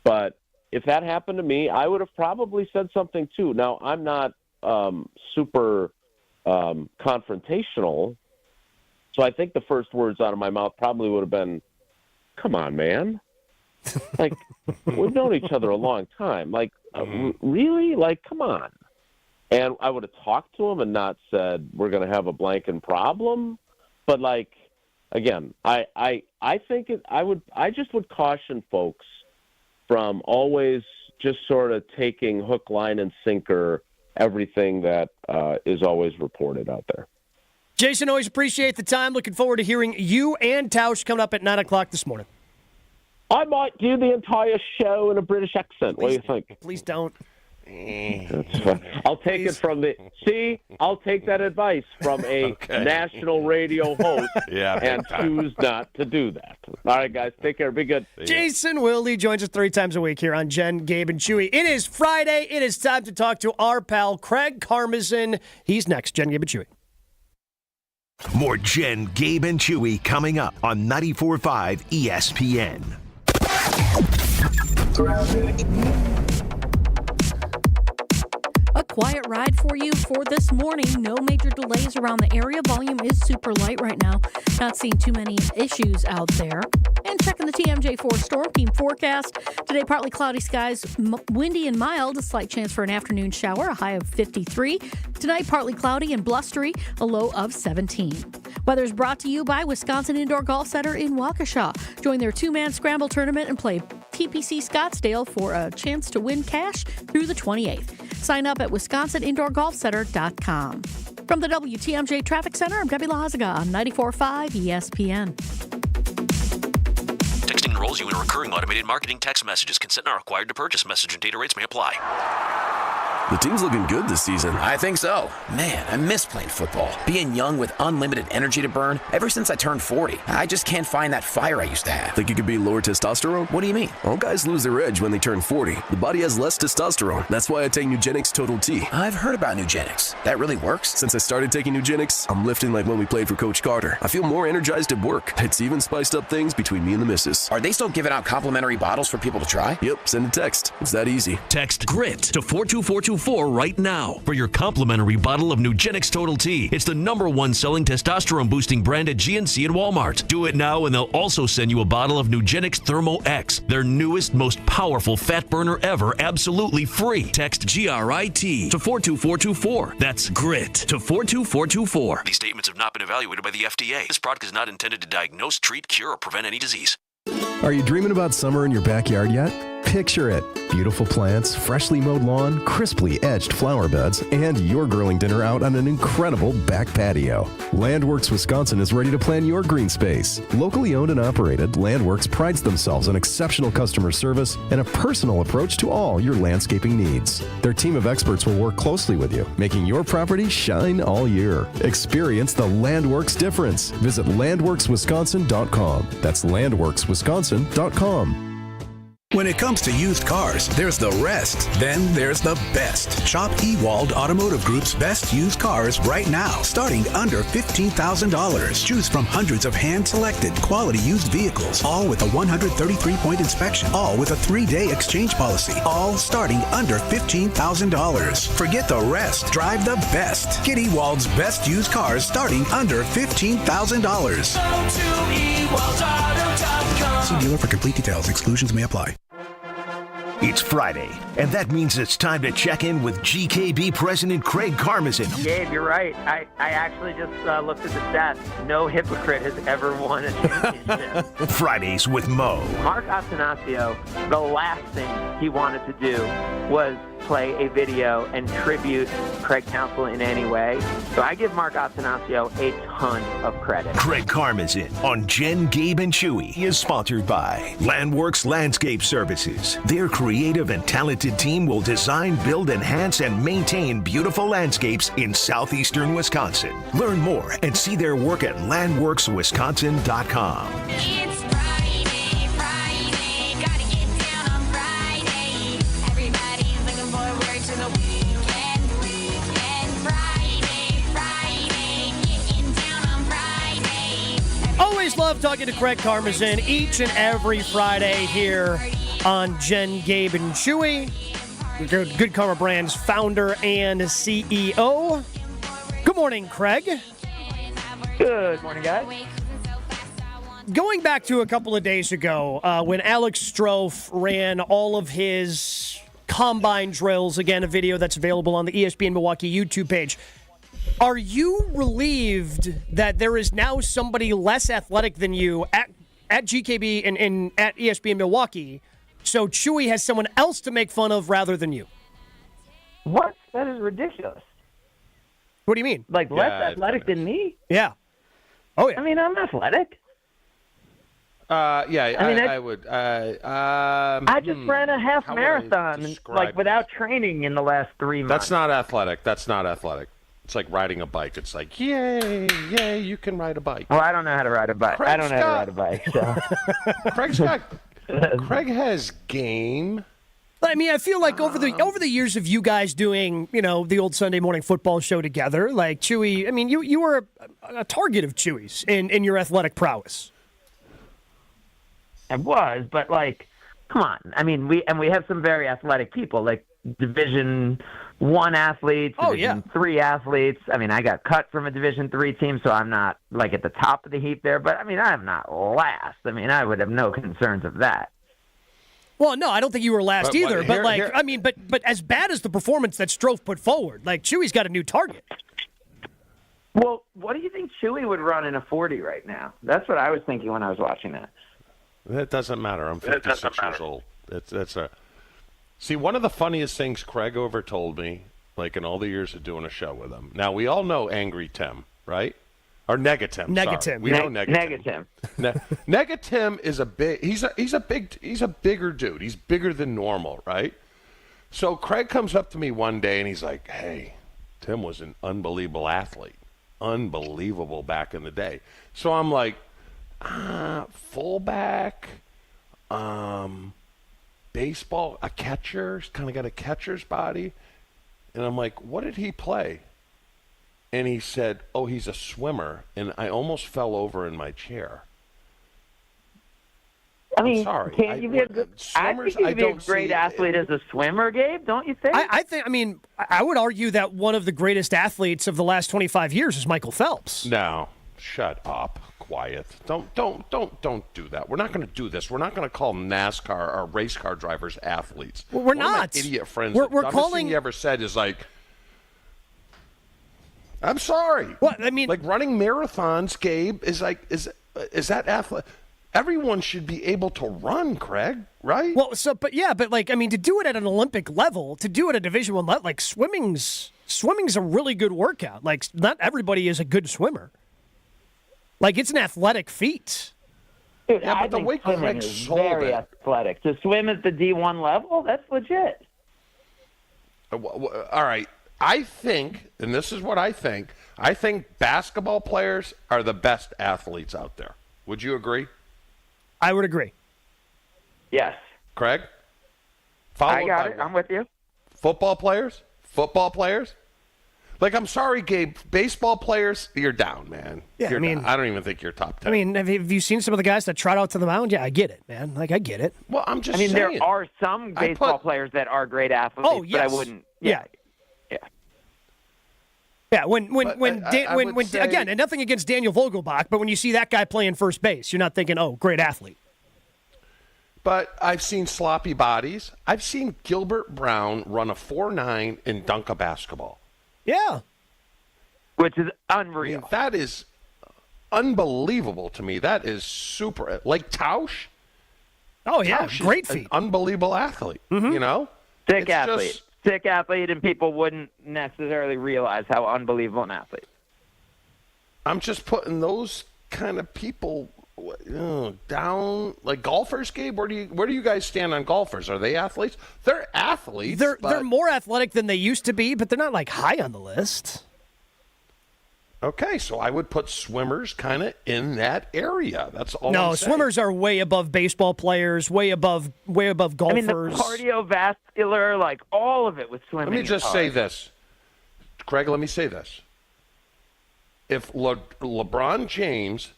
But if that happened to me, I would have probably said something too. Now, I'm not super confrontational, so I think the first words out of my mouth probably would have been, come on, man. Like, we've known each other a long time. Like, really? Like, come on. And I would have talked to him and not said, we're going to have a blanking problem. But, like, again, I think I just would caution folks from always just sort of taking hook, line, and sinker everything that is always reported out there. Jason, always appreciate the time. Looking forward to hearing you and Tausch coming up at 9 o'clock this morning. I might do the entire show in a British accent. What do you think? Please don't. That's fine. I'll take it from I'll take that advice from a national radio host and choose not to do that. All right, guys, take care. Be good. Jason Wilde joins us 3 times a week here on Jen, Gabe, and Chewy. It is Friday. It is time to talk to our pal, Craig Karmazin. He's next. Jen, Gabe, and Chewy. More Jen, Gabe, and Chewy coming up on 94.5 ESPN. A quiet ride for you for this morning. No major delays around the area. Volume is super light right now. Not seeing too many issues out there. And checking the TMJ4 Storm Team forecast. Today, partly cloudy skies, windy and mild. A slight chance for an afternoon shower, a high of 53. Tonight, partly cloudy and blustery, a low of 17. Weather is brought to you by Wisconsin Indoor Golf Center in Waukesha. Join their 2-man scramble tournament and play TPC Scottsdale for a chance to win cash through the 28th. Sign up at WisconsinIndoorGolfCenter.com. From the WTMJ Traffic Center, I'm Debbie Lazaga on 94.5 ESPN. Texting enrolls you in recurring automated marketing text messages. Consent not required to purchase. Message and data rates may apply. The team's looking good this season. I think so. Man, I miss playing football. Being young with unlimited energy to burn. Ever since I turned 40, I just can't find that fire I used to have. Think it could be lower testosterone? What do you mean? All guys lose their edge when they turn 40. The body has less testosterone. That's why I take Nugenix Total T. I've heard about Nugenix. That really works? Since I started taking Nugenix, I'm lifting like when we played for Coach Carter. I feel more energized at work. It's even spiced up things between me and the missus. Are they still giving out complimentary bottles for people to try? Yep, send a text. It's that easy. Text GRIT to 42424 24 right now for your complimentary bottle of Nugenix Total T. It's the #1 selling testosterone-boosting brand at GNC and Walmart. Do it now, and they'll also send you a bottle of Nugenix Thermo X, their newest, most powerful fat burner ever, absolutely free. Text GRIT to 42424. That's GRIT to 42424. These statements have not been evaluated by the FDA. This product is not intended to diagnose, treat, cure, or prevent any disease. Are you dreaming about summer in your backyard yet? Picture it. Beautiful plants, freshly mowed lawn, crisply edged flower beds, and your grilling dinner out on an incredible back patio. Landworks Wisconsin is ready to plan your green space. Locally owned and operated, Landworks prides themselves on exceptional customer service and a personal approach to all your landscaping needs. Their team of experts will work closely with you, making your property shine all year. Experience the Landworks difference. Visit landworkswisconsin.com. That's landworkswisconsin.com. When it comes to used cars, there's the rest, then there's the best. Shop Ewald Automotive Group's best used cars right now, starting under $15,000. Choose from hundreds of hand-selected quality used vehicles, all with a 133-point inspection, all with a 3-day exchange policy, all starting under $15,000. Forget the rest. Drive the best. Get Ewald's best used cars starting under $15,000. Go to ewaldauto.com. See dealer for complete details. Exclusions may apply. It's Friday, and that means it's time to check in with GKB President Craig Karmazin. Gabe, you're right. I actually just looked at the stats. No hypocrite has ever won a championship. Fridays with Mo. Mark Attanasio, the last thing he wanted to do was play a video and tribute Craig Counsell in any way. So I give Mark Attanasio a ton of credit. Craig Karmazin on Jen, Gabe, and Chewy is sponsored by Landworks Landscape Services. Their creative and talented team will design, build, enhance, and maintain beautiful landscapes in southeastern Wisconsin. Learn more and see their work at landworkswisconsin.com. It's Friday, gotta get down on Friday. Everybody's looking forward to the weekend. Friday, getting down on Friday. Always love talking to Craig Karmazin each and every Friday here on Jen, Gabe, and Chewy. Good Karma Brands founder and CEO. Good morning, Craig. Good morning, guys. Going back to a couple of days ago when Alex Strofe ran all of his combine drills, again, a video that's available on the ESPN Milwaukee YouTube page. Are you relieved that there is now somebody less athletic than you at GKB and at ESPN Milwaukee, so Chewy has someone else to make fun of rather than you? What? That is ridiculous. What do you mean? Like, less athletic than me? Yeah. Oh, yeah. I mean, I'm athletic. I would. I just ran a half marathon, like, without training in the last 3 months. That's not athletic. It's like riding a bike. It's like, yay, you can ride a bike. Well, I don't know how to ride a bike. I don't know how to ride a bike. So. Craig has game. I mean, I feel like over the years of you guys doing, the old Sunday morning football show together, like Chewy, I mean, you were a target of Chewy's in your athletic prowess. I was, but like, come on. I mean, we have some very athletic people, like Division I athletes, Division III athletes. I mean, I got cut from a Division III team, so I'm not like at the top of the heap there. But I mean, I'm not last. I mean, I would have no concerns of that. Well, no, I don't think you were last either. But as bad as the performance that Strofe put forward, like Chewy's got a new target. Well, what do you think Chewy would run in a 40 right now? That's what I was thinking when I was watching that. That doesn't matter. I'm 56 years old. See, one of the funniest things Craig ever told me, like in all the years of doing a show with him. Now, we all know Angry Tim, right? Or Negatim. Negatim. We know Negatim. Negatim is he's a bigger dude. He's bigger than normal, right? So Craig comes up to me one day and he's like, "Hey, Tim was an unbelievable athlete. Unbelievable back in the day." So I'm like, fullback, baseball, a catcher, kind of got a catcher's body. And I'm like, what did he play? And he said, oh, he's a swimmer. And I almost fell over in my chair. mean, sorry. can't you be a good? I think you can be a great athlete as a swimmer, Gabe. Don't you think? I mean, I would argue that one of the greatest athletes of the last 25 years is Michael Phelps. No, shut up. Quiet. Don't do that. We're not going to do this. We're not going to call NASCAR or race car drivers athletes. Well, we're One not. of my idiot friends. We're the dumbest calling. thing he ever said is like, "I'm sorry." What I mean, like running marathons, Gabe, is like is that athlete? Everyone should be able to run, Craig. Right? Well, but like I mean, to do it at an Olympic level, to do it at a Division I level, like swimming's a really good workout. Like not everybody is a good swimmer. Like, it's an athletic feat. Dude, yeah, I think swimming is very athletic. To swim at the D1 level, that's legit. All right. I think, and this is what I think basketball players are the best athletes out there. Would you agree? I would agree. Yes. Craig? I got it. I'm with you. Football players? Like, I'm sorry, Gabe. Baseball players, you're down, man. Yeah, you're down. I don't even think you're top 10. I mean, have you seen some of the guys that trot out to the mound? Yeah, I get it, man. Like, I get it. Well, I'm just saying. saying. There are some baseball players that are great athletes, oh, yes. but I wouldn't. Yeah. Again, and nothing against Daniel Vogelbach, but when you see that guy playing first base, you're not thinking, oh, great athlete. But I've seen sloppy bodies. I've seen Gilbert Brown run a 4.9 and dunk a basketball. Yeah. Which is unreal. I mean, that is unbelievable to me. That is super. Like Tausch. Oh, yeah. Tausch great is feat. An unbelievable athlete. Mm-hmm. You know? Sick athlete. Sick athlete, and people wouldn't necessarily realize how unbelievable an athlete. I'm just putting those kind of people down, like golfers. Gabe, where do you guys stand on golfers? Are they athletes? They're athletes. They're more athletic than they used to be, but they're not like high on the list. Okay, so I would put swimmers kind of in that area. That's all. No, I'm saying. Swimmers are way above baseball players, way above golfers. I mean, the cardiovascular, like all of it with swimming. Let me just say this, Craig. Let me say this. If LeBron James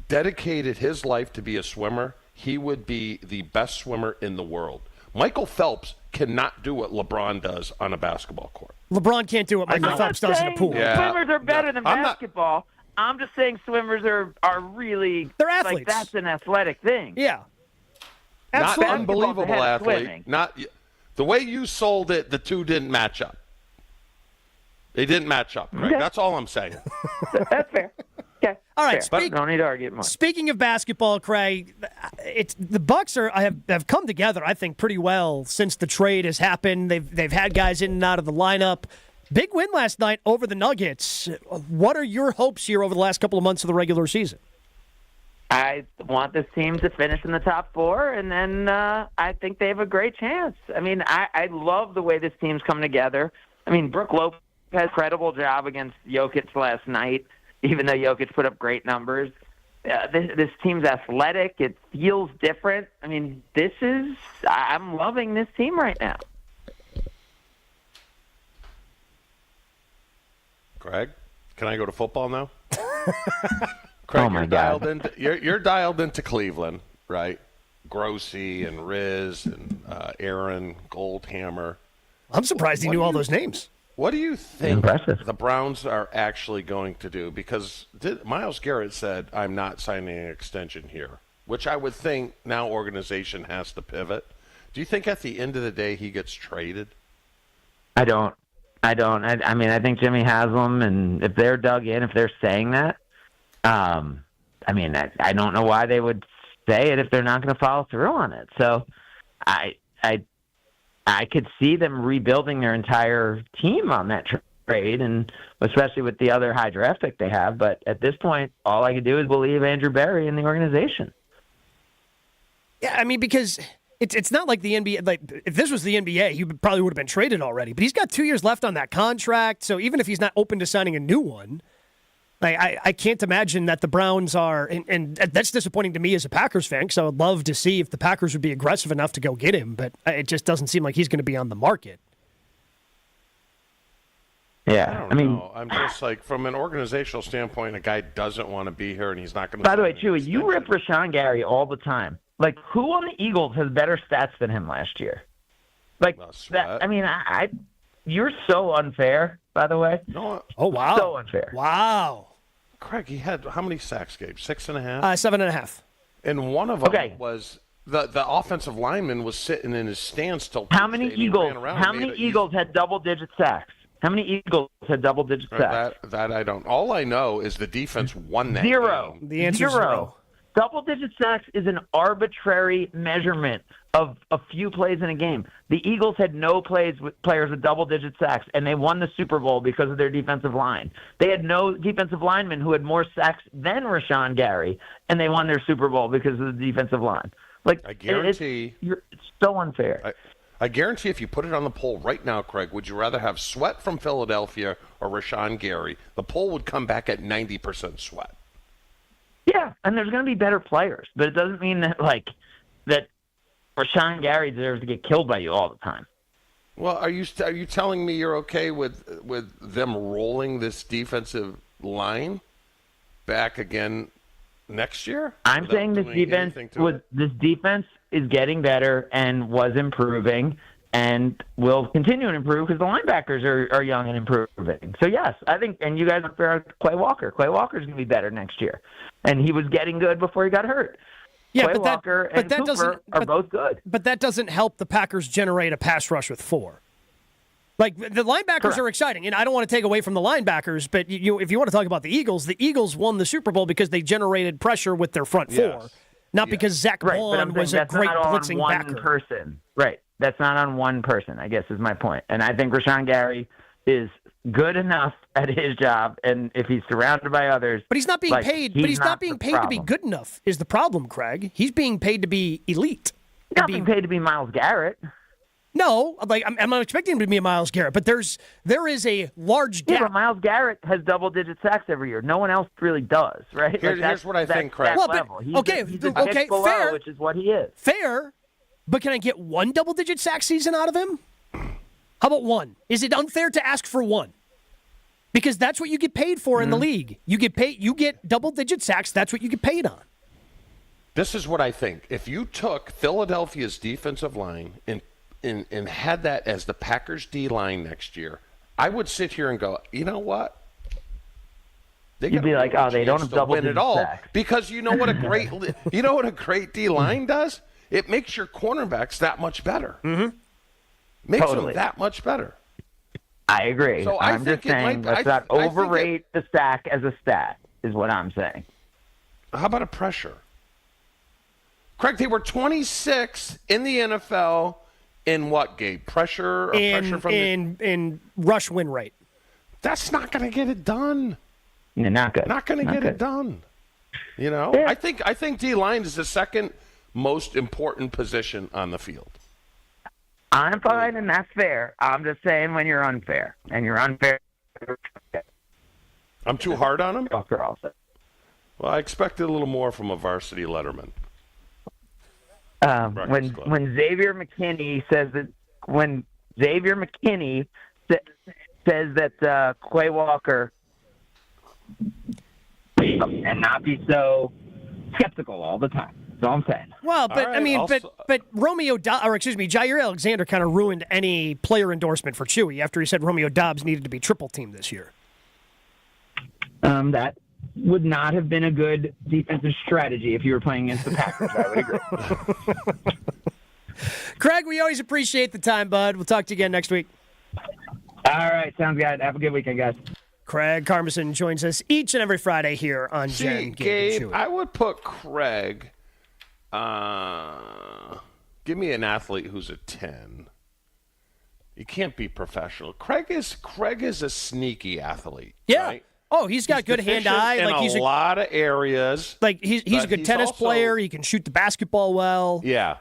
dedicated his life to be a swimmer, he would be the best swimmer in the world. Michael Phelps cannot do what LeBron does on a basketball court. LeBron can't do what Michael Phelps does in a pool. Yeah. Swimmers are better than basketball. I'm just saying swimmers are really... They're athletes. Like, that's an athletic thing. Yeah. Absolutely. Not unbelievable athlete. Not the way you sold it, the two didn't match up. They didn't match up, Craig. Okay. That's all I'm saying. That's fair. Okay. All right. But don't need to argue much. Speaking of basketball, Craig, the Bucks have come together, I think, pretty well since the trade has happened. They've had guys in and out of the lineup. Big win last night over the Nuggets. What are your hopes here over the last couple of months of the regular season? I want this team to finish in the top four, and then I think they have a great chance. I mean, I love the way this team's come together. I mean, Brook Lopez had a credible job against Jokic last night, even though Jokic put up great numbers. This team's athletic. It feels different. I mean, I'm loving this team right now. Craig, can I go to football now? Craig, oh my God. You're dialed into Cleveland, right? Grossi and Riz and Aaron Goldhammer. I'm surprised he knew all those names. What do you think Impressive. the Browns are actually going to do? Because Myles Garrett said, I'm not signing an extension here, which I would think now organization has to pivot. Do you think at the end of the day he gets traded? I don't. I mean, I think Jimmy has them, and if they're dug in, if they're saying that, I mean, I don't know why they would say it if they're not going to follow through on it. So I could see them rebuilding their entire team on that trade, and especially with the other high draft pick they have. But at this point, all I can do is believe Andrew Berry in the organization. Yeah, I mean, because it's not like the NBA. Like, if this was the NBA, he probably would have been traded already. But he's got 2 years left on that contract, so even if he's not open to signing a new one, I can't imagine that the Browns are, and that's disappointing to me as a Packers fan, because I would love to see if the Packers would be aggressive enough to go get him, but it just doesn't seem like he's going to be on the market. Yeah, I mean, I'm just like, from an organizational standpoint, a guy doesn't want to be here, and he's not going to. By the way, Chewy, you rip Rashawn Gary all the time. Like, who on the Eagles has better stats than him last year? Like, that, I mean, you're so unfair, by the way. No. Oh, wow. So unfair. Wow. Craig, he had how many sacks, Gabe? 6.5? 7.5. And one of them was the offensive lineman was sitting in his stance till How many Tuesday, and he Eagles? ran around How and many made it Eagles had double-digit sacks? How many Eagles had double-digit sacks? That I don't. All I know is the defense won that Zero. game. The answer is zero. Double-digit sacks is an arbitrary measurement of a few plays in a game. The Eagles had no players with double-digit sacks, and they won the Super Bowl because of their defensive line. They had no defensive lineman who had more sacks than Rashawn Gary, and they won their Super Bowl because of the defensive line. Like, I guarantee it's so unfair. I guarantee if you put it on the poll right now, Craig, would you rather have Sweat from Philadelphia or Rashawn Gary? The poll would come back at 90% Sweat. Yeah, and there's going to be better players, but it doesn't mean that that Rashawn Gary deserves to get killed by you all the time. Well, are you telling me you're okay with them rolling this defensive line back again next year? I'm saying this defense is getting better and was improving and will continue to improve because the linebackers are young and improving. So, yes, I think, and you guys are fair on Quay Walker. Quay Walker's going to be better next year. And he was getting good before he got hurt. Yeah, Quay Walker and Cooper are both good. But that doesn't help the Packers generate a pass rush with 4. Like, the linebackers are exciting, and I don't want to take away from the linebackers, but if you want to talk about the Eagles won the Super Bowl because they generated pressure with their front 4, not because Zach Vaughn was a great blitzing backer. Person. Right. That's not on one person, I guess is my point. And I think Rashawn Gary is good enough at his job, and if he's surrounded by others. But he's not being paid. But he's not being paid to be good enough. Is the problem, Craig? He's being paid to be elite. He's not being paid to be Myles Garrett. No, like I'm not expecting him to be a Myles Garrett, but there is a large gap. Yeah, but Myles Garrett has double-digit sacks every year. No one else really does, right? Here's what I think, Craig. Well, he's below, fair, which is what he is. Fair, but can I get one double-digit sack season out of him? How about one? Is it unfair to ask for one? Because that's what you get paid for in the league. You get double-digit sacks. That's what you get paid on. This is what I think. If you took Philadelphia's defensive line and had that as the Packers D-line next year, I would sit here and go, you know what? You'd be like, oh, they don't have double-digit sacks. Because you know what a great D-line does? It makes your cornerbacks that much better. Mm-hmm. Makes them that much better. I agree. So I'm just saying let's not overrate the sack as a stat is what I'm saying. How about a pressure? Craig, they were 26 in the NFL in what, Gabe? Pressure or pressure from in rush win rate. That's not going to get it done. Yeah, not good. Not going to get it done. You know, Yeah. I think D-line is the second most important position on the field. I'm fine, and that's fair. I'm just saying when you're unfair, and you're unfair. I'm too hard on him? Also. Well, I expected a little more from a varsity letterman. When Xavier McKinney says that Quay Walker and not be so skeptical all the time. That's all I'm saying. Well, but All right, I mean, also- but Jair Alexander kind of ruined any player endorsement for Chewy after he said Romeo Doubs needed to be triple teamed this year. That would not have been a good defensive strategy if you were playing against the Packers. I would agree. Craig, we always appreciate the time, bud. We'll talk to you again next week. All right, sounds good. Have a good weekend, guys. Craig Carmison joins us each and every Friday here on Jen, Gabe, and Chewy. I would put Craig. Give me an athlete who's a 10. You can't be professional. Craig is a sneaky athlete. Yeah. Right? Oh, he's got good hand-eye. In he's a lot of areas. Like he's a good tennis player. He can shoot the basketball well. Yeah.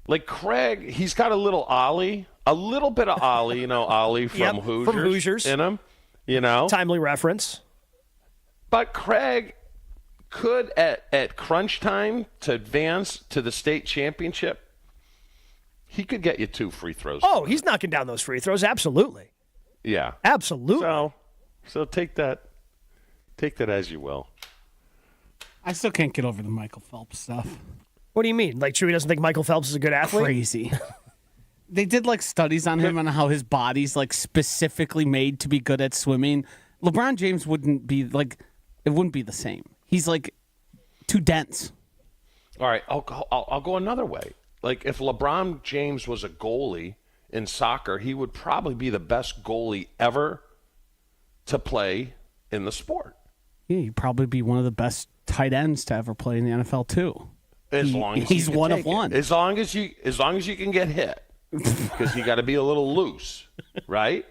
Like Craig, he's got a little ollie, a little bit of ollie. Ollie from Hoosiers. From Hoosiers in him. Timely reference. But Craig could at crunch time to advance to the state championship. He could get you 2 free throws. Oh, he's knocking down those free throws. Absolutely. Yeah. Absolutely. So take that as you will. I still can't get over the Michael Phelps stuff. What do you mean? Like, Chewy doesn't think Michael Phelps is a good athlete? Crazy. They did like studies on him and how his body's like specifically made to be good at swimming. LeBron James wouldn't be like, it wouldn't be the same. He's like too dense. All right, I'll go another way. Like, if LeBron James was a goalie in soccer, he would probably be the best goalie ever to play in the sport. Yeah, he'd probably be one of the best tight ends to ever play in the NFL too. As long as he's you can one of take it. one. As long as you can get hit, because you got to be a little loose, right?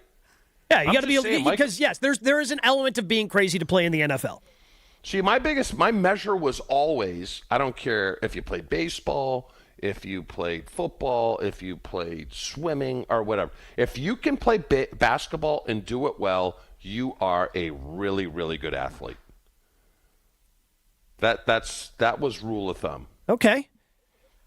Yeah, you got to be because yes, there is an element of being crazy to play in the NFL. See, my measure was always, I don't care if you played baseball, if you played football, if you played swimming or whatever. If you can play basketball and do it well, you are a really, really good athlete. That was rule of thumb. Okay.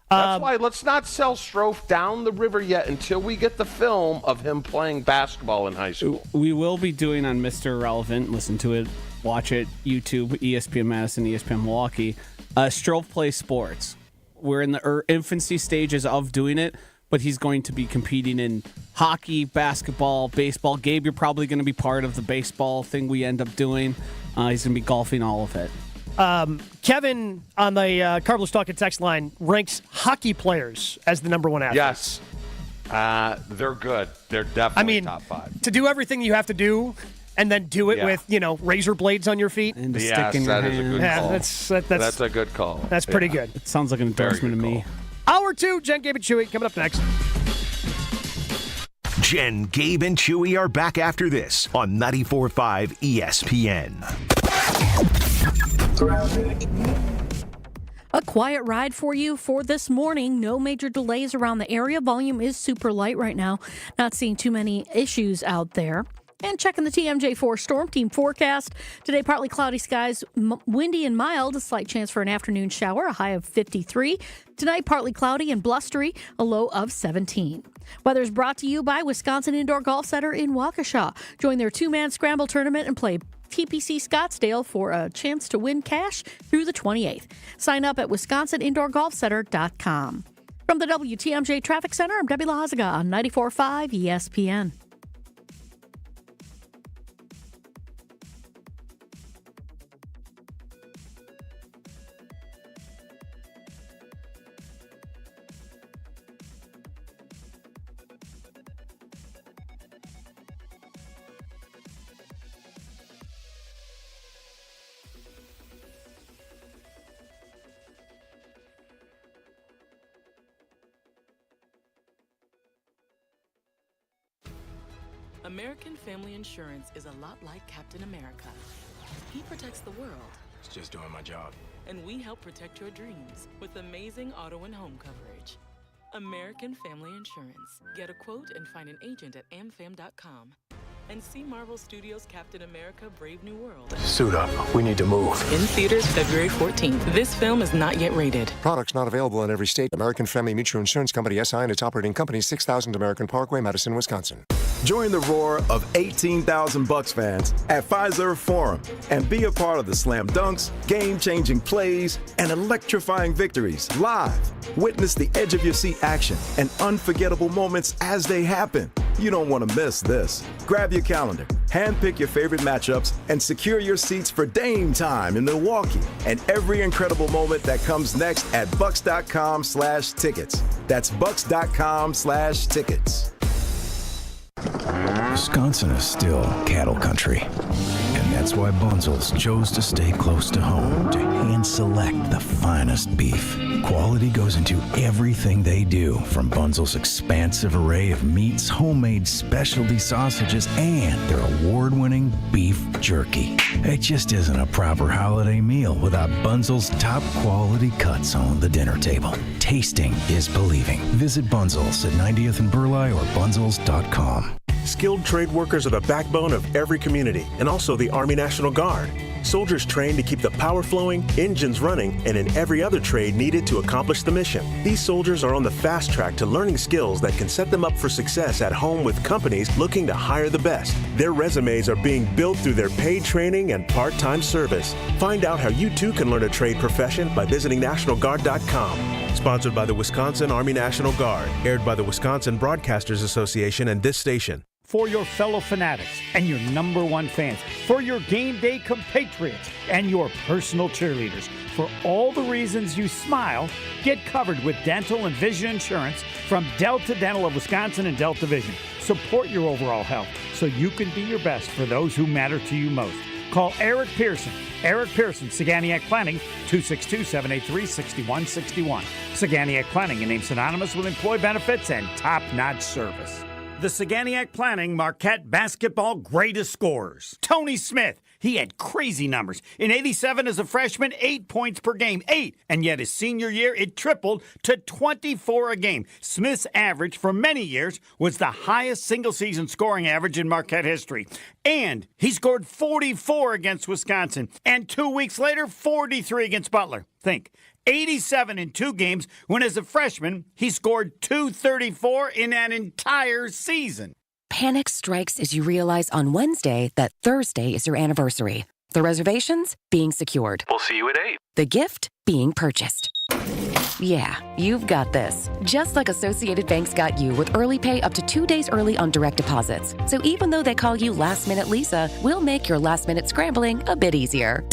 That's why let's not sell Strofe down the river yet until we get the film of him playing basketball in high school. We will be doing on Mr. Irrelevant. Listen to it, watch it, YouTube, ESPN Madison, ESPN Milwaukee. Strofe plays sports. We're in the infancy stages of doing it, but he's going to be competing in hockey, basketball, baseball. Gabe, you're probably going to be part of the baseball thing we end up doing. He's going to be golfing all of it. Kevin on the Carlos Talking text line ranks hockey players as the number one athlete. Yes. They're good. They're definitely top 5. To do everything you have to do and then do it with, razor blades on your feet. And the stick in your hand. Is a good call. That's a good call. That's pretty good. It sounds like an endorsement to me. Hour 2, Jen, Gabe, and Chewy coming up next. Jen, Gabe, and Chewy are back after this on 94.5 ESPN. A quiet ride for you for this morning. No major delays around the area. Volume is super light right now. Not seeing too many issues out there. And checking the TMJ4 Storm Team forecast. Today, partly cloudy skies, windy and mild. A slight chance for an afternoon shower, a high of 53. Tonight, partly cloudy and blustery, a low of 17. Weather is brought to you by Wisconsin Indoor Golf Center in Waukesha. Join their 2-man scramble tournament and play TPC Scottsdale for a chance to win cash through the 28th. Sign up at wisconsinindorgolfcenter.com. From the WTMJ Traffic Center, I'm Debbie Lazaga on 94.5 ESPN. American Family Insurance is a lot like Captain America. He protects the world. It's just doing my job. And we help protect your dreams with amazing auto and home coverage. American Family Insurance. Get a quote and find an agent at amfam.com. And see Marvel Studios' Captain America: Brave New World. Suit up. We need to move. In theaters February 14th. This film is not yet rated. Products not available in every state. American Family Mutual Insurance Company, SI, and its operating company, 6000 American Parkway, Madison, Wisconsin. Join the roar of 18,000 Bucks fans at Fiserv Forum and be a part of the slam dunks, game-changing plays, and electrifying victories live. Witness the edge-of-your-seat action and unforgettable moments as they happen. You don't want to miss this. Grab your calendar, handpick your favorite matchups, and secure your seats for Dame time in Milwaukee and every incredible moment that comes next at bucks.com/tickets. That's bucks.com/tickets. Wisconsin is still cattle country, and that's why Bunzel's chose to stay close to home to hand select the finest beef. Quality goes into everything they do, from Bunzel's expansive array of meats, homemade specialty sausages, and their award-winning beef jerky. It just isn't a proper holiday meal without Bunzel's top quality cuts on the dinner table. Tasting is believing. Visit Bunzel's at 90th and Burleigh or bunzels.com. Skilled trade workers are the backbone of every community and also the Army National Guard. Soldiers train to keep the power flowing, engines running, and in every other trade needed to accomplish the mission. These soldiers are on the fast track to learning skills that can set them up for success at home with companies looking to hire the best. Their resumes are being built through their paid training and part-time service. Find out how you too can learn a trade profession by visiting NationalGuard.com. Sponsored by the Wisconsin Army National Guard. Aired by the Wisconsin Broadcasters Association and this station. For your fellow fanatics and your number one fans, for your game day compatriots and your personal cheerleaders, for all the reasons you smile, get covered with dental and vision insurance from Delta Dental of Wisconsin and Delta Vision. Support your overall health so you can be your best for those who matter to you most. Call Eric Pearson. Eric Pearson, Saganiac Planning, 262-783-6161. Saganiac Planning, a name synonymous with employee benefits and top-notch service. The Saganiac Planning Marquette basketball greatest scorers. Tony Smith, he had crazy numbers. In 87 as a freshman, 8 points per game, 8. And yet his senior year, it tripled to 24 a game. Smith's average for many years was the highest single-season scoring average in Marquette history. And he scored 44 against Wisconsin. And 2 weeks later, 43 against Butler. Think. 87 in 2 games, when as a freshman, he scored 234 in an entire season. Panic strikes as you realize on Wednesday that Thursday is your anniversary. The reservations being secured. We'll see you at 8. The gift being purchased. Yeah, you've got this. Just like Associated Bank's got you with early pay up to 2 days early on direct deposits. So even though they call you Last Minute Lisa, we'll make your last minute scrambling a bit easier.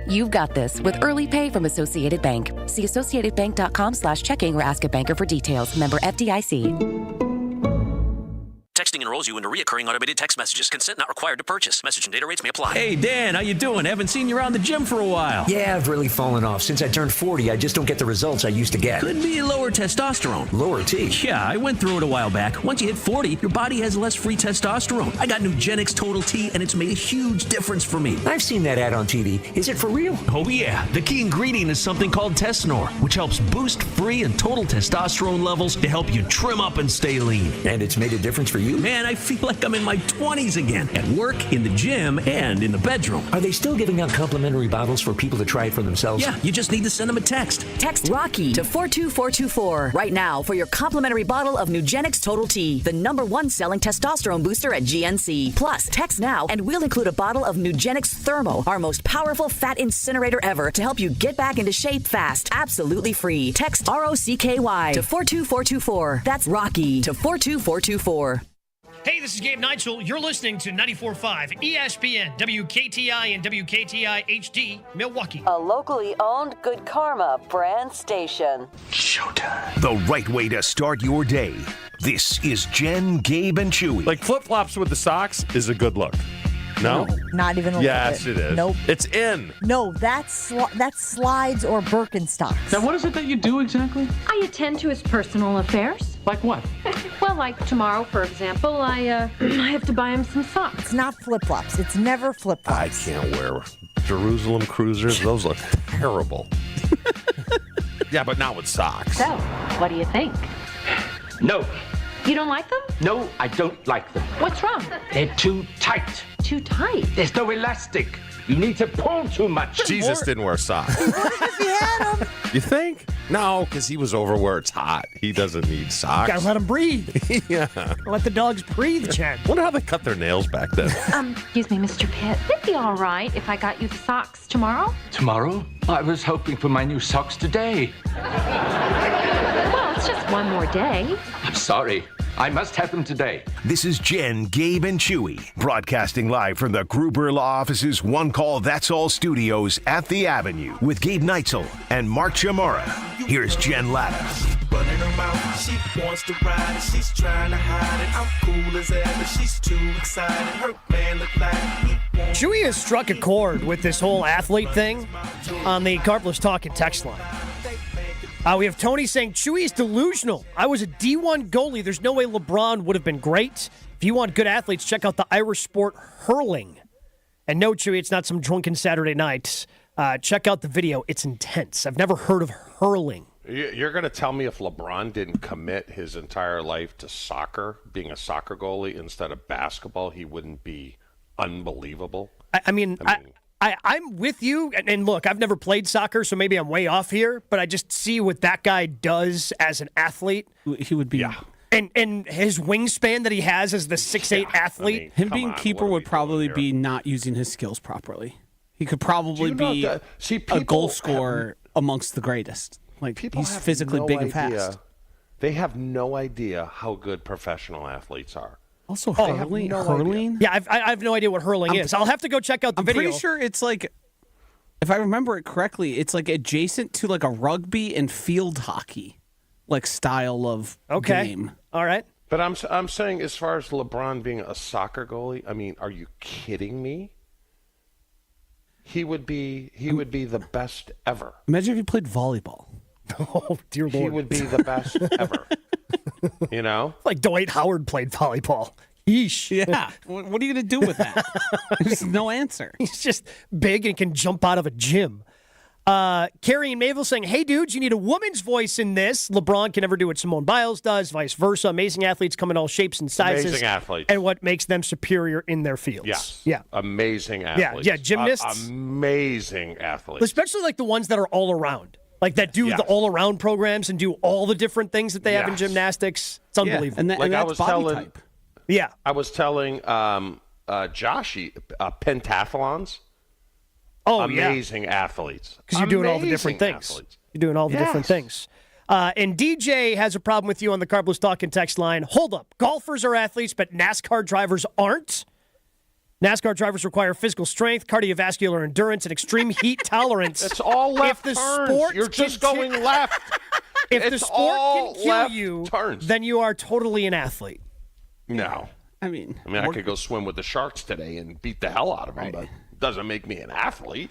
You've got this with early pay from Associated Bank. See associatedbank.com/checking or ask a banker for details. Member FDIC. Texting enrolls you into recurring automated text messages. Consent not required to purchase. Message and data rates may apply. Hey, Dan, how you doing? Haven't seen you around the gym for a while. Yeah, I've really fallen off. Since I turned 40, I just don't get the results I used to get. Could be lower testosterone. Lower T? Yeah, I went through it a while back. Once you hit 40, your body has less free testosterone. I got Nugenix Total T, and it's made a huge difference for me. I've seen that ad on TV. Is it for real? Oh, yeah. The key ingredient is something called Testanor, which helps boost free and total testosterone levels to help you trim up and stay lean. And it's made a difference for you? Man, I feel like I'm in my 20s again. At work, in the gym, and in the bedroom. Are they still giving out complimentary bottles for people to try it for themselves? Yeah, you just need to send them a text. Text ROCKY to 42424 right now for your complimentary bottle of Nugenix Total T, the #1 selling testosterone booster at GNC. Plus, text now and we'll include a bottle of Nugenix Thermo, our most powerful fat incinerator ever, to help you get back into shape fast. Absolutely free. Text ROCKY to 42424. That's ROCKY to 42424. Hey, this is Gabe Neitzel. You're listening to 94.5 ESPN, WKTI and WKTI HD, Milwaukee. A locally owned Good Karma brand station. Showtime. The right way to start your day. This is Jen, Gabe, and Chewy. Like flip-flops with the socks is a good look. No? Not even a yes, little bit. It is. Nope. It's in. No, that's slides or Birkenstocks. Now, what is it that you do exactly? I attend to his personal affairs. Like what? Well, like tomorrow, for example, I have to buy him some socks. It's not flip-flops. It's never flip-flops. I can't wear Jerusalem cruisers. Those look terrible. Yeah, but not with socks. So, what do you think? No. You don't like them? No, I don't like them. What's wrong? They're too tight. Too tight? There's no elastic. You need to pull too much. Jesus didn't wear socks. If he had them. You think? No, because he was over where it's hot. He doesn't need socks. Gotta let him breathe. Yeah. Let the dogs breathe, Chen. Wonder how they cut their nails back then. Excuse me, Mr. Pitt. Would it be all right if I got you the socks tomorrow? Tomorrow? I was hoping for my new socks today. Well, it's just one more day. I'm sorry. I must have them today. This is Jen, Gabe, and Chewy, broadcasting live from the Gruber Law Office's One Call That's All studios at the Avenue with Gabe Neitzel and Mark Chamorro. Here's Jen Latta. Running her mouth, she wants to ride it, she's trying to hide it. I'm cool as ever, she's too excited. Her man look like he wants. Chewy has struck a chord with this whole athlete thing on the Carpless Talk and text line. We have Tony saying, Chewy is delusional. I was a D1 goalie. There's no way LeBron would have been great. If you want good athletes, check out the Irish sport hurling. And no, Chewy, it's not some drunken Saturday night. Check out the video. It's intense. I've never heard of hurling. You're going to tell me if LeBron didn't commit his entire life to soccer, being a soccer goalie instead of basketball, he wouldn't be unbelievable? I mean, I'm with you. And look, I've never played soccer, so maybe I'm way off here, but I just see what that guy does as an athlete. He would be. Yeah. And his wingspan that he has as the 6'8" athlete. I mean, Him being keeper would probably be not using his skills properly. He could probably be a goal scorer amongst the greatest. Like, he's physically big and fast. They have no idea how good professional athletes are. Also, hurling? Yeah, I have no idea what hurling is. I'll have to go check out the video. I'm pretty sure it's like, if I remember it correctly, it's like adjacent to like a rugby and field hockey, like style of game. All right. But I'm saying, as far as LeBron being a soccer goalie, I mean, are you kidding me? He would be the best ever. Imagine if he played volleyball. Oh, dear Lord. He would be the best ever. You know? Like Dwight Howard played volleyball. Yeesh. Yeah. What are you going to do with that? There's no answer. He's just big and can jump out of a gym. Carrie and Mavel saying, hey, dudes, you need a woman's voice in this. LeBron can never do what Simone Biles does, vice versa. Amazing athletes come in all shapes and sizes. Amazing athletes. And what makes them superior in their fields. Yes. Yeah. Amazing athletes. Yeah, gymnasts. Amazing athletes. Especially like the ones that are all around. Like that do the all-around programs and do all the different things that they have in gymnastics. It's unbelievable. And that's I was body type. Yeah. I was telling Joshy, pentathlons. Oh, amazing athletes. Because you're doing all the different things. Athletes. You're doing all the different things. And DJ has a problem with you on the Carbless Talking text line. Hold up. Golfers are athletes, but NASCAR drivers aren't? NASCAR drivers require physical strength, cardiovascular endurance, and extreme heat tolerance. It's all left if the turns. sport You're just going left. If the sport can kill you, turns. then you are totally an athlete. No. I mean, I could go swim with the sharks today and beat the hell out of them, but it doesn't make me an athlete.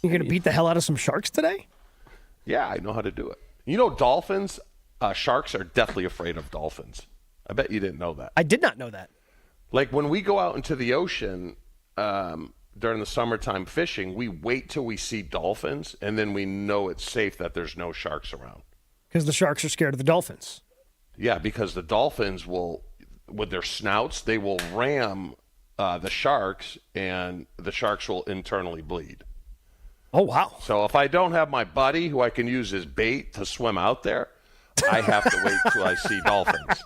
You're going to beat the hell out of some sharks today? Yeah, I know how to do it. You know, dolphins, sharks are deathly afraid of dolphins. I bet you didn't know that. I did not know that. Like when we go out into the ocean during the summertime fishing, we wait till we see dolphins, and then we know it's safe that there's no sharks around. Because the sharks are scared of the dolphins. Yeah, because the dolphins will, with their snouts, they will ram the sharks, and the sharks will internally bleed. Oh, wow. So if I don't have my buddy who I can use as bait to swim out there, I have to wait till I see dolphins.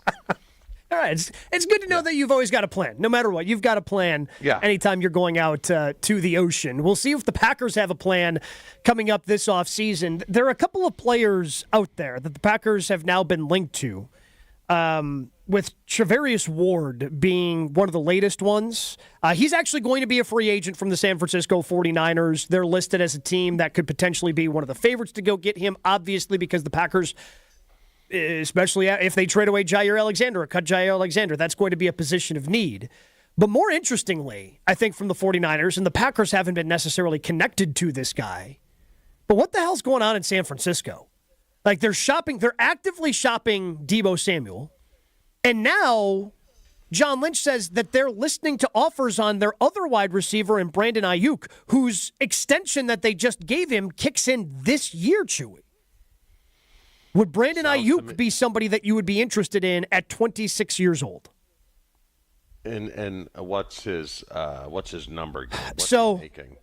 All right, it's good to know that you've always got a plan. No matter what, you've got a plan anytime you're going out to the ocean. We'll see if the Packers have a plan coming up this offseason. There are a couple of players out there that the Packers have now been linked to, with Trevarius Ward being one of the latest ones. He's actually going to be a free agent from the San Francisco 49ers. They're listed as a team that could potentially be one of the favorites to go get him, obviously, because the Packers, especially if they trade away Jair Alexander or cut Jair Alexander, that's going to be a position of need. But more interestingly, I think from the 49ers, and the Packers haven't been necessarily connected to this guy, but what the hell's going on in San Francisco? Like they're actively shopping Deebo Samuel, and now John Lynch says that they're listening to offers on their other wide receiver in Brandon Aiyuk, whose extension that they just gave him kicks in this year, Chewy. Would Brandon Aiyuk be somebody that you would be interested in at 26 years old? And what's his number? What's he making?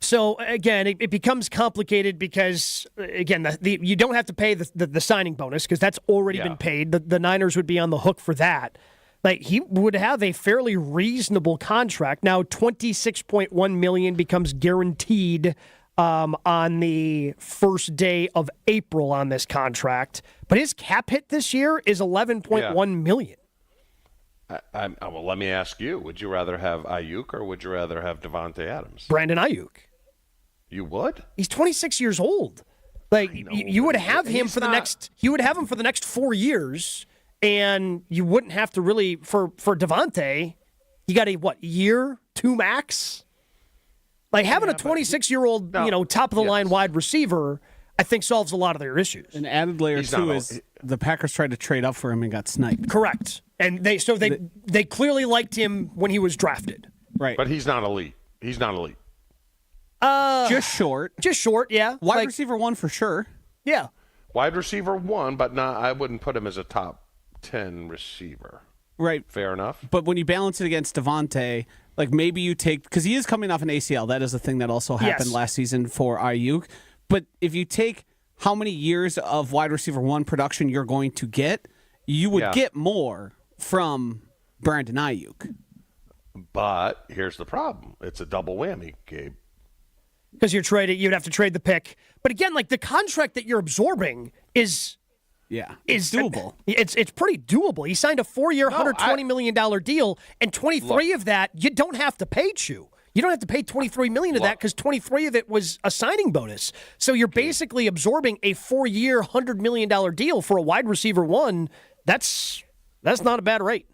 So again, it becomes complicated because again, you don't have to pay the signing bonus because that's already been paid. The Niners would be on the hook for that. Like he would have a fairly reasonable contract. Now, $26.1 million becomes guaranteed on the first day of April on this contract, but his cap hit this year is $11.1 million. Well, let me ask you: would you rather have Aiyuk or would you rather have Devontae Adams? Brandon Aiyuk. You would? He's 26 years old. Like you would have him for the next. You would have him for the next 4 years, and you wouldn't have to really for Devontae. You got a year, 2 max. Like having a 26-year-old, top of the line wide receiver, I think solves a lot of their issues. An added layer too is the Packers tried to trade up for him and got sniped. Correct, and they clearly liked him when he was drafted. Right, but he's not elite. Just short, yeah. Wide receiver 1 for sure. Yeah, wide receiver 1, but I wouldn't put him as a top 10 receiver. Right. Fair enough. But when you balance it against Devontae, like maybe you take, because he is coming off an ACL. That is a thing that also happened last season for Aiyuk. But if you take how many years of wide receiver 1 production you're going to get, you would get more from Brandon Aiyuk. But here's the problem. It's a double whammy, Gabe. Because you'd have to trade the pick. But again, like the contract that you're absorbing is doable. It's pretty doable. He signed a 4-year, $120 million deal, and 23 of that you don't have to pay Chew. You don't have to pay $23 million of that because 23 of it was a signing bonus. So you're basically absorbing a 4-year, $100 million deal for a wide receiver 1. That's not a bad rate.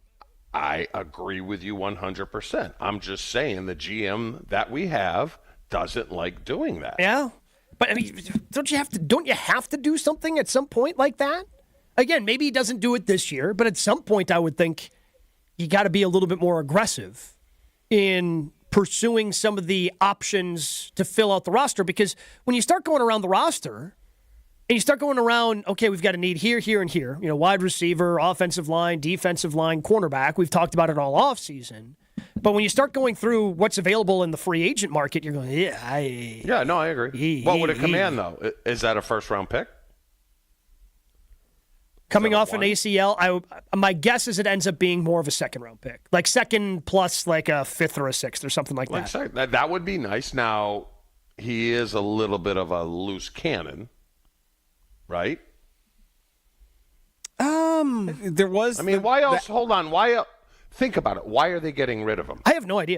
I agree with you 100%. I'm just saying the GM that we have doesn't like doing that. Yeah. But I mean, don't you have to do something at some point like that? Again, maybe he doesn't do it this year, but at some point I would think you got to be a little bit more aggressive in pursuing some of the options to fill out the roster, because when you start going around the roster and you start going around, okay, we've got a need here, here, and here, wide receiver, offensive line, defensive line, cornerback, we've talked about it all offseason. But when you start going through what's available in the free agent market, you're going, I agree. What would it command, though? Is that a first-round pick? Coming off an ACL, my guess is it ends up being more of a second-round pick. Like second plus like a fifth or a sixth or something like that. That would be nice. Now, he is a little bit of a loose cannon, right? There was... why else... Hold on. Why... Think about it. Why are they getting rid of him? I have no idea.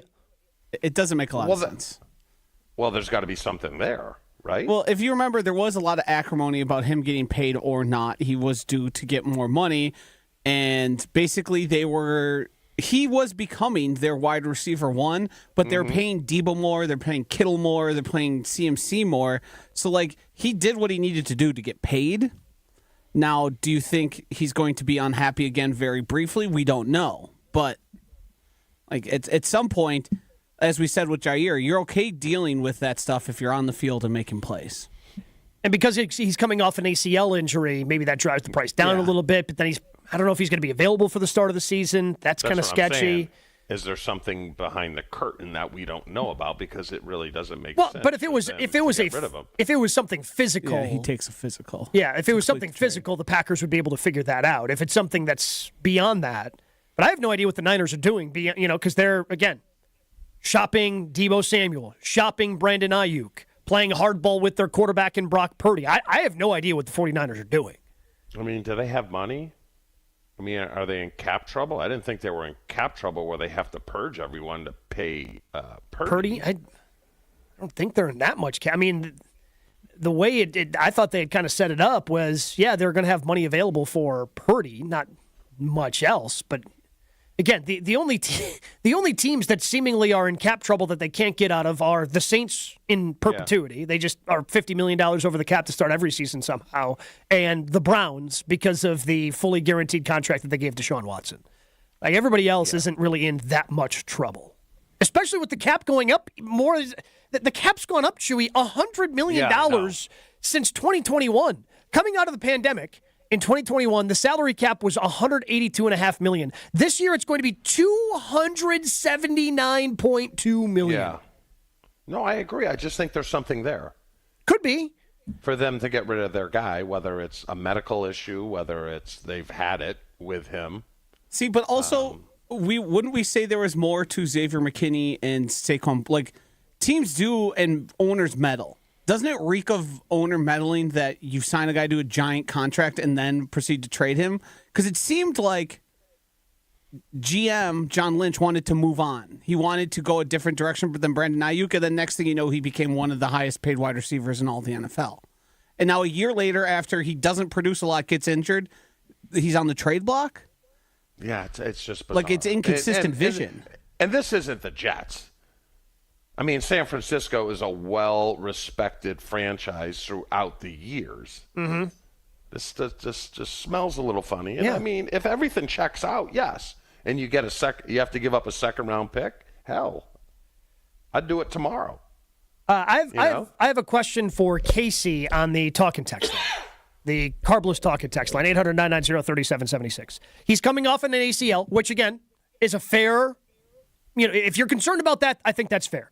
It doesn't make a lot of sense. Well, there's got to be something there, right? Well, if you remember, there was a lot of acrimony about him getting paid or not. He was due to get more money, and basically he was becoming their wide receiver 1, but they're paying Debo more, they're paying Kittle more, they're paying CMC more. So, he did what he needed to do to get paid. Now, do you think he's going to be unhappy again very briefly? We don't know. But at some point, as we said with Jair, you're okay dealing with that stuff if you're on the field and making plays. And because he's coming off an ACL injury, maybe that drives the price down a little bit. But then I don't know if he's going to be available for the start of the season. That's kind of sketchy. Is there something behind the curtain that we don't know about, because it really doesn't make sense? But if it was something physical, he takes a physical. Yeah, if it was something physical, the Packers would be able to figure that out. If it's something that's beyond that. But I have no idea what the Niners are doing, because they're, again, shopping Deebo Samuel, shopping Brandon Aiyuk, playing hardball with their quarterback in Brock Purdy. I have no idea what the 49ers are doing. Do they have money? Are they in cap trouble? I didn't think they were in cap trouble where they have to purge everyone to pay Purdy. I don't think they're in that much cap. The way I thought they had kind of set it up was, they're going to have money available for Purdy, not much else, but... Again, the only teams that seemingly are in cap trouble that they can't get out of are the Saints in perpetuity. Yeah. They just are $50 million over the cap to start every season somehow, and the Browns because of the fully guaranteed contract that they gave to Deshaun Watson. Everybody else isn't really in that much trouble, especially with the cap going up more. The cap's gone up, Chewy, $100 million since 2021, coming out of the pandemic. In 2021, the salary cap was $182.5 million. This year, it's going to be $279.2 million. Yeah. No, I agree. I just think there's something there. Could be. For them to get rid of their guy, whether it's a medical issue, whether it's they've had it with him. See, but also, wouldn't we say there was more to Xavier McKinney and Saquon? Teams do and owners meddle. Doesn't it reek of owner meddling that you sign a guy to a giant contract and then proceed to trade him? Because it seemed like GM John Lynch wanted to move on. He wanted to go a different direction than Brandon Aiyuk, and then next thing you know, he became one of the highest paid wide receivers in all the NFL. And now a year later, after he doesn't produce a lot, gets injured, he's on the trade block? Yeah, it's just bizarre. It's inconsistent vision. And this isn't the Jets. San Francisco is a well-respected franchise throughout the years. Mm-hmm. This just smells a little funny. And if everything checks out, yes, and you get you have to give up a second-round pick. Hell, I'd do it tomorrow. I have a question for Casey on the talking text line. the Carbless Talking text line, 800-990-3776. He's coming off an ACL, which, again, is a fair, if you're concerned about that, I think that's fair.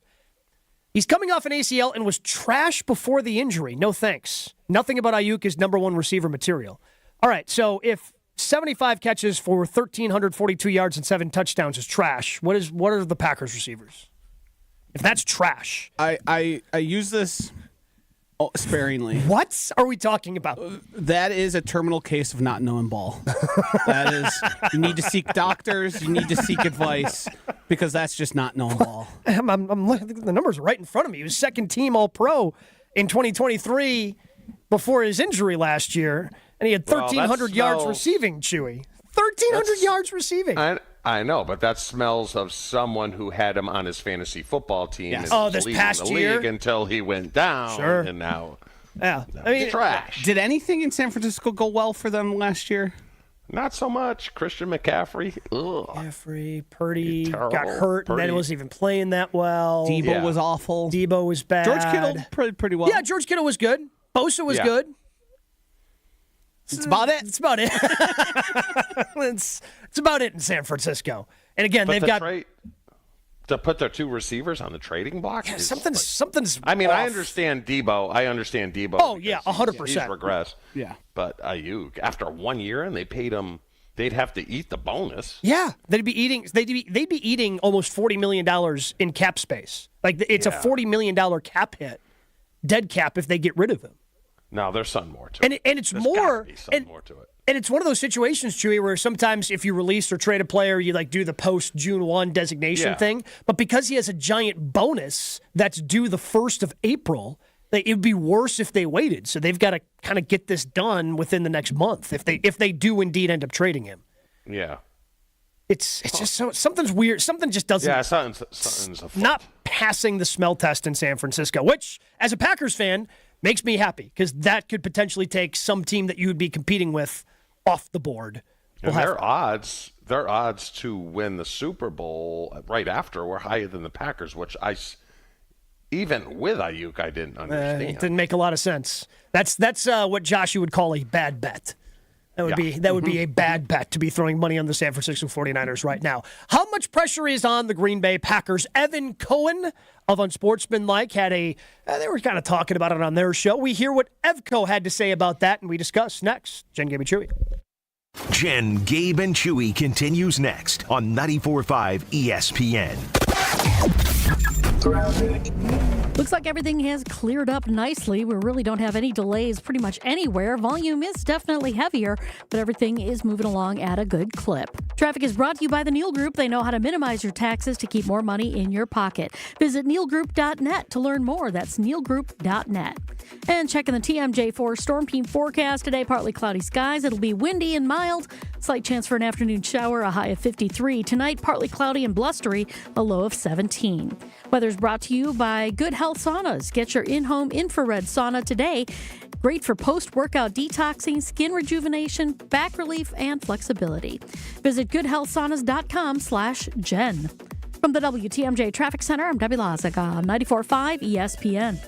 He's coming off an ACL and was trash before the injury. No thanks. Nothing about Aiyuk is number one receiver material. All right, so if 75 catches for 1,342 yards and 7 touchdowns is trash, what are the Packers receivers? If that's trash. I use this sparingly. What are we talking about? That is a terminal case of not knowing ball. That is, you need to seek doctors, you need to seek advice, because that's just not knowing ball. I'm looking, the numbers are right in front of me. He was second team All-Pro in 2023 before his injury last year, and he had 1,300 yards receiving, Chewy. 1,300 yards receiving. I know, but that smells of someone who had him on his fantasy football team and was this leading past the year? league until he went down. Sure. And now trash. Did anything in San Francisco go well for them last year? Not so much. Christian McCaffrey. Purdy got hurt and then wasn't even playing that well. Debo was awful. Debo was bad. George Kittle pretty well. Yeah, George Kittle was good. Bosa was good. That's about it. That's about it. It's about it in San Francisco. And again, they've got to put their 2 receivers on the trading block. Yeah, something's. I mean, off. I understand Debo. Oh yeah, 100%. He's regressed. Yeah, but Aiyuk, after 1 year, and they paid him, they'd have to eat the bonus. Yeah, they'd be eating almost $40 million in cap space. Like it's a $40 million cap hit, dead cap if they get rid of him. No, there's something more to it. And it's There's more. gotta be something more to it. And it's one of those situations, Chewy, where sometimes if you release or trade a player, you do the post June 1 designation thing. But because he has a giant bonus that's due the 1st of April, it would be worse if they waited. So they've got to kind of get this done within the next month if they do indeed end up trading him. Yeah. It's just something's weird. Something just doesn't. Yeah, something's afoot. Not passing the smell test in San Francisco, which, as a Packers fan, makes me happy because that could potentially take some team that you would be competing with off the board. And their odds to win the Super Bowl right after were higher than the Packers, which even with Aiyuk, I didn't understand. It didn't make a lot of sense. That's what Josh would call a bad bet. That would be a bad bet to be throwing money on the San Francisco 49ers right now. How much pressure is on the Green Bay Packers? Evan Cohen of Unsportsmanlike they were kind of talking about it on their show. We hear what Evco had to say about that, and we discuss next. Jen, Gabe, and Chewy. Jen, Gabe, and Chewy continues next on 94.5 ESPN. Looks like everything has cleared up nicely. We really don't have any delays pretty much anywhere. Volume is definitely heavier, but everything is moving along at a good clip. Traffic is brought to you by the Neal Group. They know how to minimize your taxes to keep more money in your pocket. Visit nealgroup.net to learn more. That's nealgroup.net. And checking the TMJ4 storm team forecast today, partly cloudy skies. It'll be windy and mild. Slight chance for an afternoon shower, a high of 53. Tonight, partly cloudy and blustery, a low of 17. Weather's brought to you by Good Health Saunas. Get your in-home infrared sauna today. Great for post-workout detoxing, skin rejuvenation, back relief, and flexibility. Visit goodhealthsaunas.com/Jen. From the WTMJ Traffic Center, I'm Debbie Lazaga, 94.5 ESPN.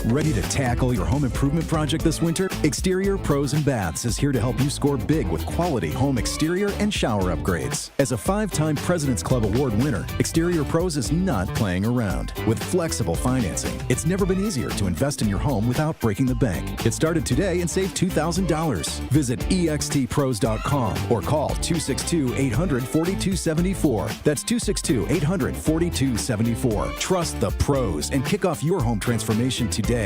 Ready to tackle your home improvement project this winter? Exterior Pros and Baths is here to help you score big with quality home exterior and shower upgrades. As a 5-time President's Club Award winner, Exterior Pros is not playing around. With flexible financing, it's never been easier to invest in your home without breaking the bank. Get started today and save $2,000. Visit extpros.com or call 262-800-4274. That's 262-800-4274. Trust the pros and kick off your home transformation today.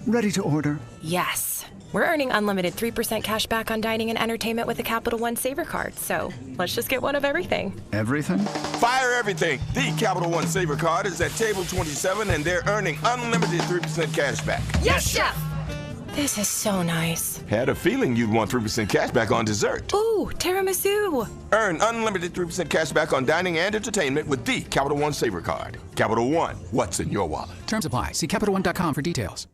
Ready to order? Yes. We're earning unlimited 3% cash back on dining and entertainment with the Capital One Saver Card, so let's just get one of everything. Everything? Fire everything! The Capital One Saver Card is at table 27 and they're earning unlimited 3% cash back. Yes, Chef! This is so nice. Had a feeling you'd want 3% cash back on dessert. Ooh, tiramisu! Earn unlimited 3% cash back on dining and entertainment with the Capital One Saver Card. Capital One, what's in your wallet? Terms apply. See CapitalOne.com for details.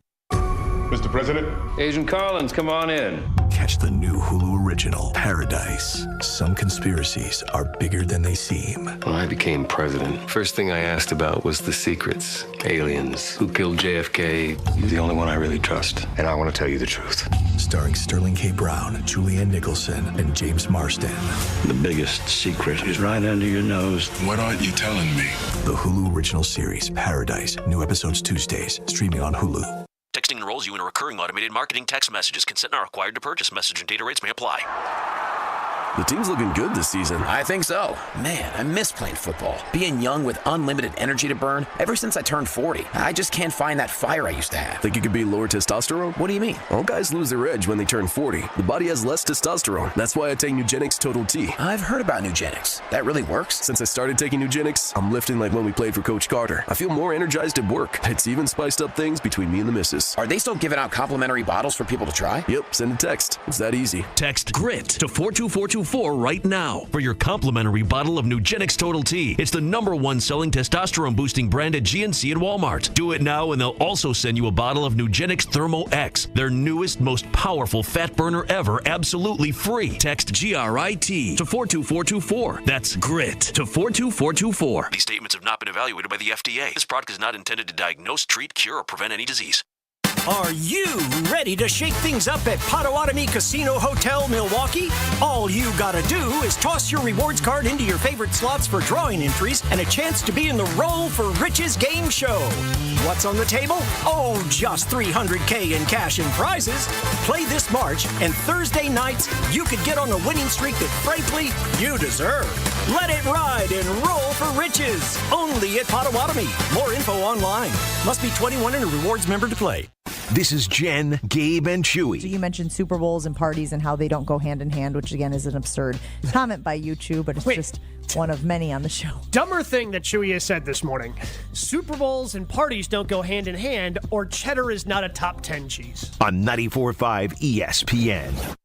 Mr. President. Agent Collins, come on in. Catch the new Hulu original, Paradise. Some conspiracies are bigger than they seem. When I became president, first thing I asked about was the secrets. Aliens, who killed JFK. You're the only one I really trust, and I want to tell you the truth. Starring Sterling K. Brown, Julianne Nicholson, and James Marsden. The biggest secret is right under your nose. What aren't you telling me? The Hulu original series, Paradise. New episodes Tuesdays, streaming on Hulu. Texting enrolls you in a recurring automated marketing text messages. Consent not required to purchase. Message and data rates may apply. The team's looking good this season. I think so. Man, I miss playing football. Being young with unlimited energy to burn. Ever since I turned 40, I just can't find that fire I used to have. Think you could be lower testosterone? What do you mean? All guys lose their edge when they turn 40. The body has less testosterone. That's why I take Nugenix Total T. I've heard about Nugenix. That really works? Since I started taking Nugenix, I'm lifting like when we played for Coach Carter. I feel more energized at work. It's even spiced up things between me and the missus. Are they still giving out complimentary bottles for people to try? Yep, send a text. It's that easy. Text GRIT to 42424 right now for your complimentary bottle of Nugenix Total T. It's the #1 selling testosterone boosting brand at GNC and Walmart. Do it now and they'll also send you a bottle of Nugenix Thermo X, their newest, most powerful fat burner ever, absolutely free. Text GRIT to 42424. That's GRIT to 42424. These statements have not been evaluated by the FDA. This product is not intended to diagnose, treat, cure, or prevent any disease. Are you ready to shake things up at Potawatomi Casino Hotel, Milwaukee? All you gotta do is toss your rewards card into your favorite slots for drawing entries and a chance to be in the Roll for Riches game show. What's on the table? Oh, just $300K in cash and prizes. Play this March, and Thursday nights, you could get on a winning streak that, frankly, you deserve. Let it ride and Roll for Riches. Only at Potawatomi. More info online. Must be 21 and a rewards member to play. This is Jen, Gabe, and Chewy. So you mentioned Super Bowls and parties and how they don't go hand in hand, which again is an absurd comment by you two, but it's just one of many on the show. Dumber thing that Chewy has said this morning. Super Bowls and parties don't go hand in hand, or cheddar is not a top 10 cheese. On 94.5 ESPN.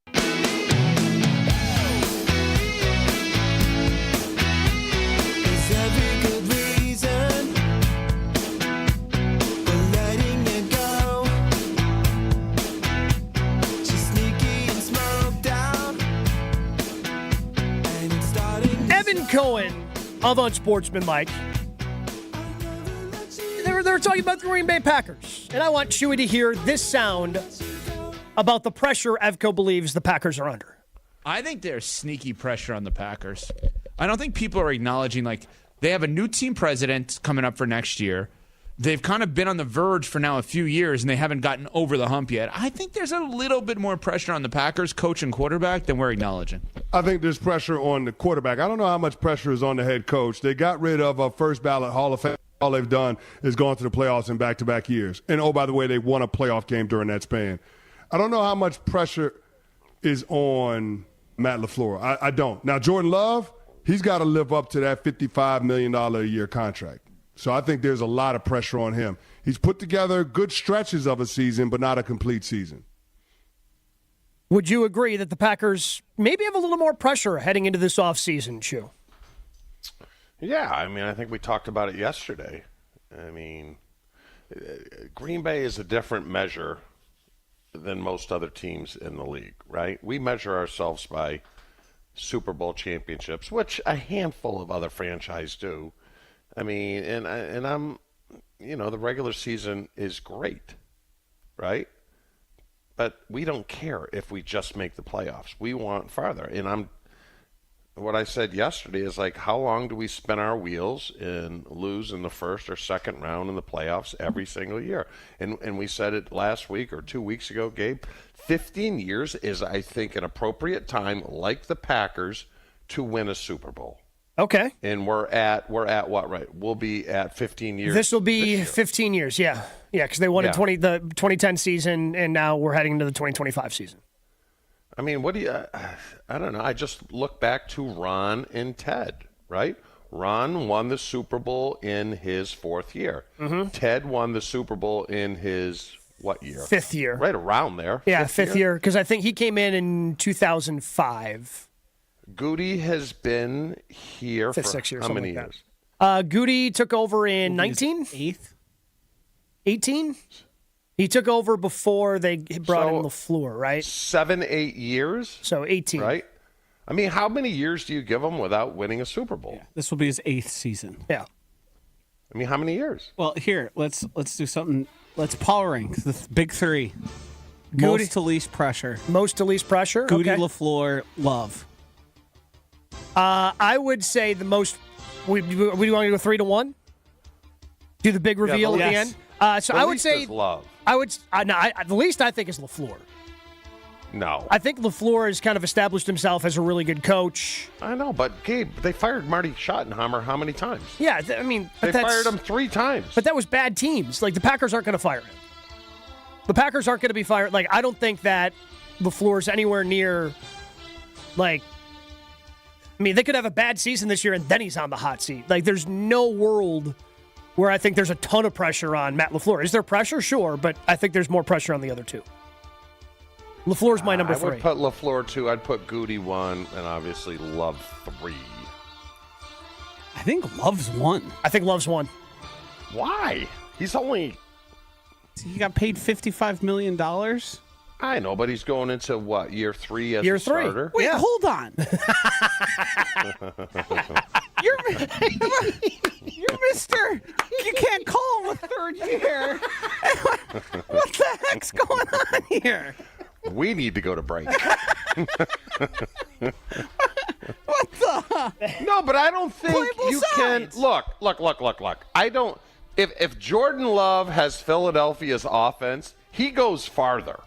Cohen of Unsportsmanlike. They were talking about the Green Bay Packers, and I want Chewy to hear this sound about the pressure Evco believes the Packers are under. I think there's sneaky pressure on the Packers. I don't think people are acknowledging, like, they have a new team president coming up for next year. They've kind of been on the verge for now a few years, and they haven't gotten over the hump yet. I think there's a little bit more pressure on the Packers, coach and quarterback, than we're acknowledging. I think there's pressure on the quarterback. I don't know how much pressure is on the head coach. They got rid of a first-ballot Hall of Fame. All they've done is gone to the playoffs in back-to-back years. And, oh, by the way, they won a playoff game during that span. I don't know how much pressure is on Matt LaFleur. I don't. Now, Jordan Love, he's got to live up to that $55 million a year contract. So I think there's a lot of pressure on him. He's put together good stretches of a season, but not a complete season. Would you agree that the Packers maybe have a little more pressure heading into this offseason, Chew? Yeah, I mean, I think we talked about it yesterday. I mean, Green Bay is a different measure than most other teams in the league, right? We measure ourselves by Super Bowl championships, which a handful of other franchises do. I mean, and I'm, the regular season is great, right? But we don't care if we just make the playoffs. We want farther. And what I said yesterday is, like, how long do we spin our wheels and lose in the first or second round in the playoffs every single year? And we said it last week or 2 weeks ago, Gabe. 15 years is, I think, an appropriate time, like the Packers, to win a Super Bowl. Okay. And we're at what, right? We'll be at 15 years. This will be 15 years, yeah. Yeah, because they won the 2010 season, and now we're heading into the 2025 season. I mean, I don't know. I just look back to Ron and Ted, right? Ron won the Super Bowl in his fourth year. Mm-hmm. Ted won the Super Bowl in his, what year? Fifth year. Right around there. Yeah, fifth year, because I think he came in 2005. Goody has been here for 6 years, how many like years? Goody took over in 19? 18? He took over before they brought in LaFleur, right? 7-8 years. So 18. Right? I mean, how many years do you give him without winning a Super Bowl? Yeah, this will be his 8th season. Yeah. I mean, how many years? Well, here, let's do something. Let's power rank the big three. Goody. Most to least pressure. Most to least pressure? Goody, okay. LaFleur, Love. I would say the most. We want to go 3-1? Do the big reveal at the end? So the I would least say. is Love. The least I think is LaFleur. No. I think LaFleur has kind of established himself as a really good coach. I know, but Gabe, they fired Marty Schottenheimer how many times? Yeah, I mean, they fired him 3 times. But that was bad teams. Like, the Packers aren't going to fire him. The Packers aren't going to be fired. Like, I don't think that LaFleur's anywhere near, like, I mean, they could have a bad season this year and then he's on the hot seat. Like, there's no world where I think there's a ton of pressure on Matt LaFleur. Is there pressure? Sure, but I think there's more pressure on the other two. LaFleur's my number 3. I would put LaFleur 2. I'd put Goody 1, and obviously Love 3. I think Love's 1. I think Love's 1. Why? He's only... He got paid $55 million? I know, but he's going into, what, year 3 as year a 3. starter? Wait, hold on. You're Mr. You can't call him a third year. What the heck's going on here? We need to go to break. What the? No, but I don't think you can. Look. I don't. If Jordan Love has Philadelphia's offense, he goes farther.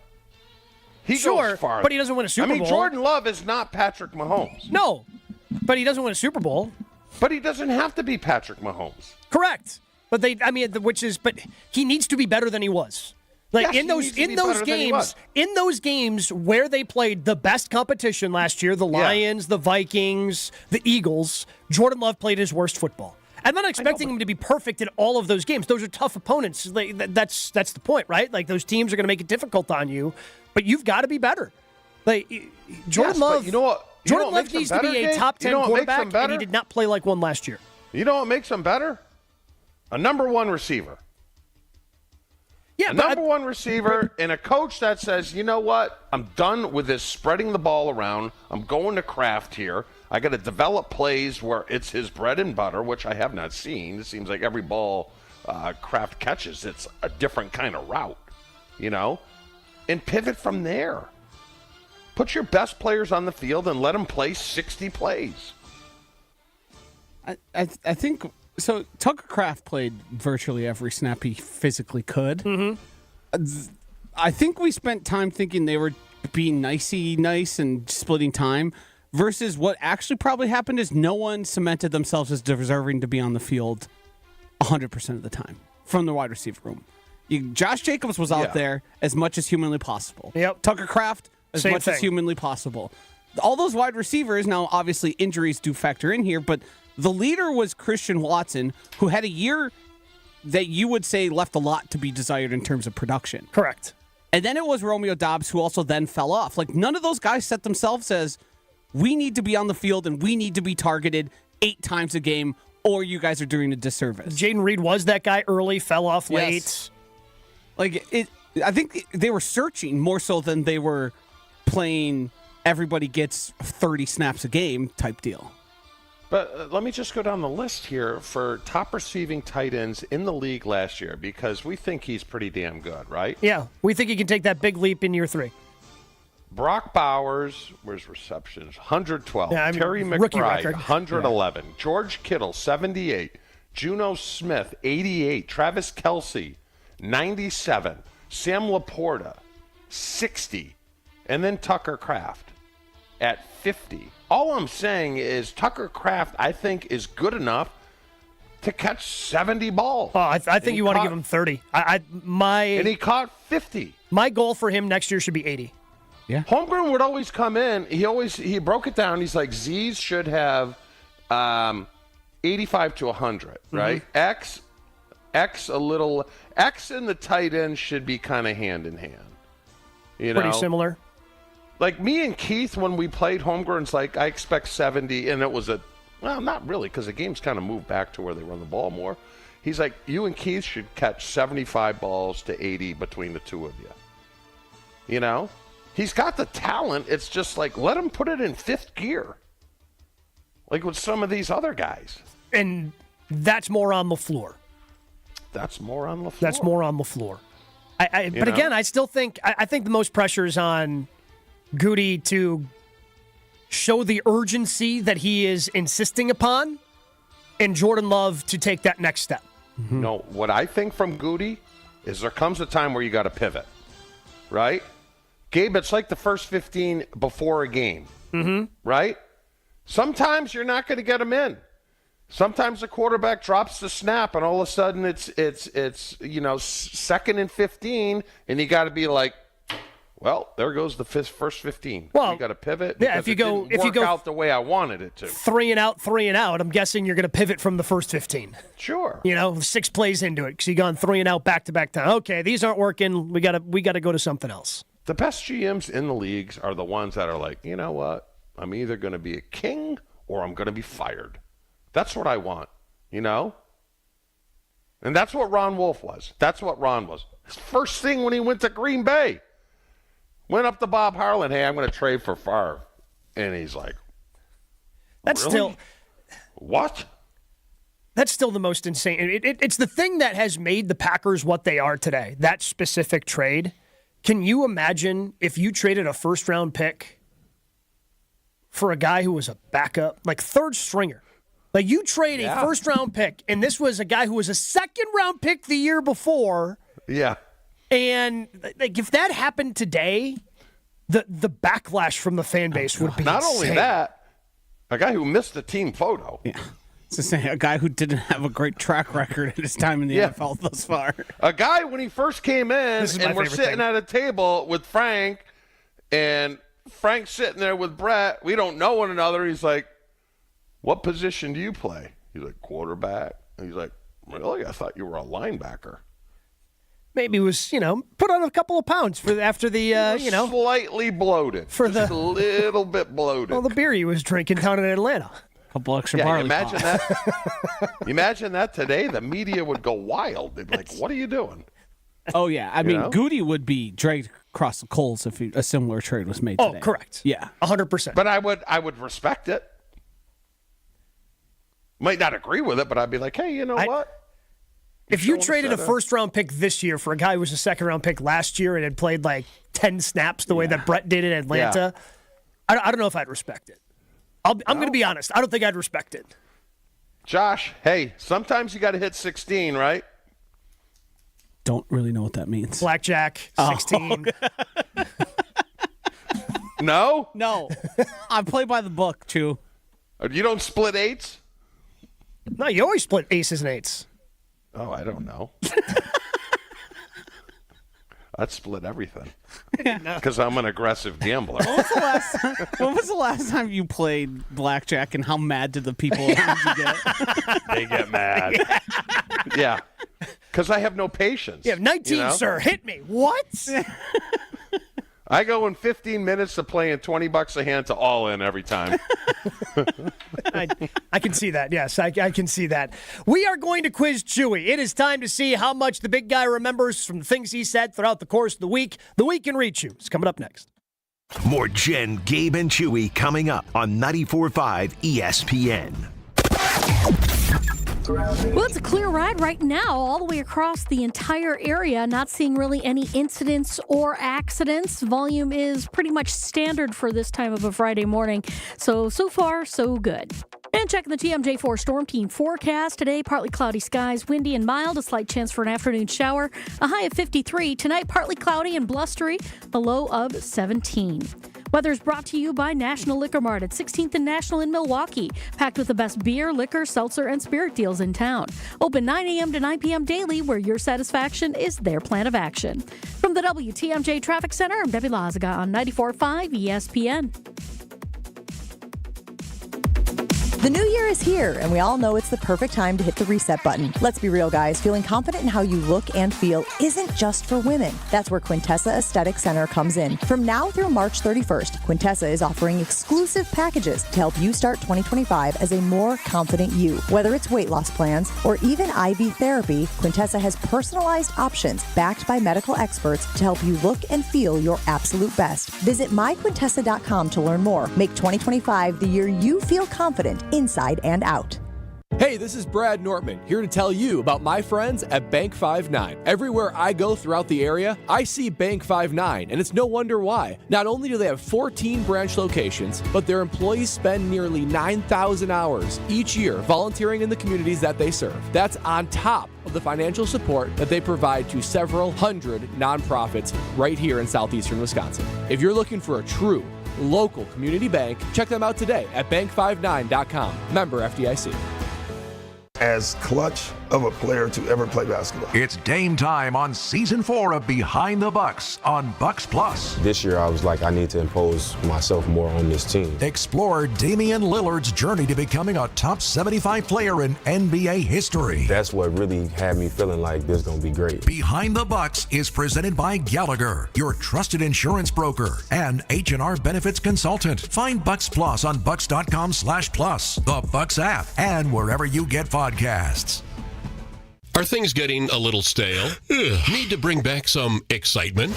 He goes farther. But he doesn't win a Super Bowl. I mean, Jordan Love is not Patrick Mahomes. No, but he doesn't win a Super Bowl. But he doesn't have to be Patrick Mahomes. Correct. But but he needs to be better than he was. Like, yes, in those games where they played the best competition last year, the Lions, the Vikings, the Eagles, Jordan Love played his worst football. I'm not expecting him to be perfect in all of those games. Those are tough opponents. That's the point, right? Like, those teams are going to make it difficult on you, but you've got to be better. Like, Jordan Love, you know what? Jordan Love needs to be a top 10 quarterback, and he did not play like one last year. You know what makes him better? A number 1 receiver. Yeah, number 1 receiver and a coach that says, you know what? I'm done with this spreading the ball around. I'm going to Kraft here. I got to develop plays where it's his bread and butter, which I have not seen. It seems like every ball Kraft catches, it's a different kind of route, you know? And pivot from there. Put your best players on the field and let them play 60 plays. I think... So Tucker Kraft played virtually every snap he physically could. Mm-hmm. I think we spent time thinking they were being nice and splitting time versus what actually probably happened is no one cemented themselves as deserving to be on the field 100% of the time from the wide receiver room. Josh Jacobs was out there as much as humanly possible. Yep. Tucker Kraft as much as humanly possible. All those wide receivers, now obviously injuries do factor in here, but the leader was Christian Watson, who had a year that you would say left a lot to be desired in terms of production. Correct. And then it was Romeo Doubs, who also then fell off. Like, none of those guys set themselves as, we need to be on the field and we need to be targeted 8 times a game, or you guys are doing a disservice. Jaden Reed was that guy early, fell off late. Yes. Like, I think they were searching more so than they were playing everybody gets 30 snaps a game type deal. But let me just go down the list here for top receiving tight ends in the league last year, because we think he's pretty damn good, right? Yeah, we think he can take that big leap in year 3. Brock Bowers, where's receptions? 112. Yeah, I mean, Terry rookie McBride, record. 111. Yeah. George Kittle, 78. Juno Smith, 88. Travis Kelce, 97. Sam Laporta, 60. And then Tucker Kraft at 50. All I'm saying is Tucker Kraft, I think, is good enough to catch 70 balls. Oh, I think you want to give him 30. And he caught 50. My goal for him next year should be 80. Yeah. Holmgren would always come in. He broke it down. He's like, Z's should have 85 to 100, right? Mm-hmm. X and the tight end should be kind of hand in hand. You know? Pretty similar. Like me and Keith, when we played Holmgren's like, I expect 70, and it was well, not really, because the game's kind of moved back to where they run the ball more. He's like, you and Keith should catch 75 balls to 80 between the two of you. You know? He's got the talent. It's just like, let him put it in fifth gear. Like with some of these other guys. And that's more on LaFleur. That's more on LaFleur. That's more on LaFleur. But again, I still think I think the most pressure is on Goody to show the urgency that he is insisting upon, and Jordan Love to take that next step. Mm-hmm. No, what I think from Goody is there comes a time where you got to pivot, right? Gabe, it's like the first 15 before a game, right? Sometimes you're not going to get them in. Sometimes the quarterback drops the snap, and all of a sudden it's second and 15, and you got to be like, well, there goes the first 15. Well, you got to pivot. Yeah, if you go out the way I wanted it to. 3 and out, I'm guessing you're going to pivot from the first 15. Sure. 6 plays into it because you gone 3 and out back to back time. Okay, these aren't working. We got to go to something else. The best GMs in the leagues are the ones that are like, you know what? I'm either going to be a king or I'm going to be fired. That's what I want, And that's what Ron Wolf was. That's what Ron was. His first thing when he went to Green Bay, went up to Bob Harlan, hey, I'm going to trade for Favre. And he's like, that's really? Still what? That's still the most insane. It's the thing that has made the Packers what they are today, that specific trade. Can you imagine if you traded a first-round pick for a guy who was a backup, like third stringer? Like you trade a first-round pick, and this was a guy who was a second-round pick the year before. Yeah. And like if that happened today, the backlash from the fan base would be not insane. only that, a guy who missed the team photo. Yeah. It's the same, a guy who didn't have a great track record at his time in the NFL thus far. A guy when he first came in, and we're sitting at a table with Frank, and Frank's sitting there with Brett. We don't know one another. He's like, what position do you play? He's like, quarterback. And he's like, really? I thought you were a linebacker. Maybe he was, put on a couple of pounds after the, slightly bloated. Just a little bit bloated. Well, the beer he was drinking down in Atlanta. A couple extra barley. Imagine that. Imagine that today. The media would go wild. They'd be like, what are you doing? Oh, yeah. I mean, Goody would be dragged across the coals if a similar trade was made today. Oh, correct. Yeah. 100%. But I would respect it. Might not agree with it, but I'd be like, hey, you know what? If you traded a first-round pick this year for a guy who was a second-round pick last year and had played like 10 snaps the way that Brett did in Atlanta, I don't know if I'd respect it. I'm going to be honest. I don't think I'd respect it. Josh, hey, sometimes you got to hit 16, right? Don't really know what that means. Blackjack, 16. No? No. I play by the book, Chew. You don't split eights? No, you always split aces and eights. Oh, I don't know. I'd split everything because I'm an aggressive gambler. When was the last time you played blackjack, and how mad did the people around you get? They get mad. Yeah. Because I have no patience. You have 19, sir. Hit me. What? I go in 15 minutes to playing $20 a hand to all in every time. I can see that. Yes, I can see that. We are going to quiz Chewy. It is time to see how much the big guy remembers from the things he said throughout the course of the week. The Week in Reach You is coming up next. More Jen, Gabe, and Chewy coming up on 94.5 ESPN. Well, it's a clear ride right now all the way across the entire area. Not seeing really any incidents or accidents. Volume is pretty much standard for this time of a Friday morning. So far, so good. And checking the TMJ4 Storm Team forecast. Today, partly cloudy skies, windy and mild. A slight chance for an afternoon shower. A high of 53. Tonight, partly cloudy and blustery. A low of 17. Weather is brought to you by National Liquor Mart at 16th and National in Milwaukee. Packed with the best beer, liquor, seltzer, and spirit deals in town. Open 9 a.m. to 9 p.m. daily, where your satisfaction is their plan of action. From the WTMJ Traffic Center, I'm Debbie Lazaga on 94.5 ESPN. The new year is here, and we all know it's the perfect time to hit the reset button. Let's be real, guys. Feeling confident in how you look and feel isn't just for women. That's where Quintessa Aesthetic Center comes in. From now through March 31st, Quintessa is offering exclusive packages to help you start 2025 as a more confident you. Whether it's weight loss plans or even IV therapy, Quintessa has personalized options backed by medical experts to help you look and feel your absolute best. Visit myquintessa.com to learn more. Make 2025 the year you feel confident inside and out. Hey, this is Brad Nortman, here to tell you about my friends at Bank 5-9. Everywhere I go throughout the area, I see Bank 5-9, and it's no wonder why. Not only do they have 14 branch locations, but their employees spend nearly 9,000 hours each year volunteering in the communities that they serve. That's on top of the financial support that they provide to several hundred nonprofits right here in southeastern Wisconsin. If you're looking for a true local community bank, check them out today at bank59.com. Member FDIC. As clutch of a player to ever play basketball. It's Dame time on Season 4 of Behind the Bucks on Bucks Plus. This year I was like, I need to impose myself more on this team. Explore Damian Lillard's journey to becoming a top 75 player in NBA history. That's what really had me feeling like this is going to be great. Behind the Bucks is presented by Gallagher, your trusted insurance broker and H&R benefits consultant. Find Bucks Plus on bucks.com/plus, the Bucks app, and wherever you get podcasts. Are things getting a little stale? Need to bring back some excitement?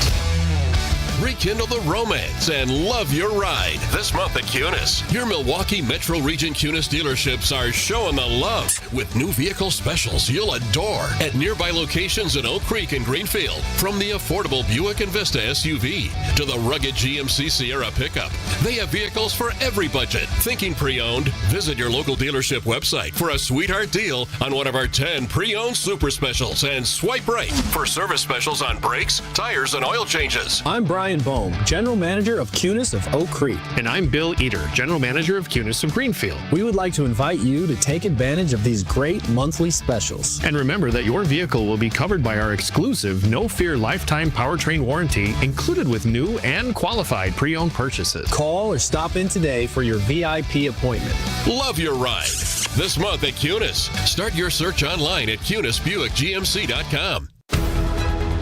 Rekindle the romance and love your ride this month at Cunis. Your Milwaukee Metro Region Cunis dealerships are showing the love with new vehicle specials you'll adore at nearby locations in Oak Creek and Greenfield. From the affordable Buick Envista SUV to the rugged GMC Sierra pickup, they have vehicles for every budget. Thinking pre-owned? Visit your local dealership website for a sweetheart deal on one of our 10 pre-owned super specials and swipe right for service specials on brakes, tires, and oil changes. I'm Brian Bohm, General Manager of Cunis of Oak Creek. And I'm Bill Eater, General Manager of Cunis of Greenfield. We would like to invite you to take advantage of these great monthly specials. And remember that your vehicle will be covered by our exclusive No Fear Lifetime Powertrain Warranty, included with new and qualified pre-owned purchases. Call or stop in today for your VIP appointment. Love your ride this month at Cunis. Start your search online at CunisBuickGMC.com.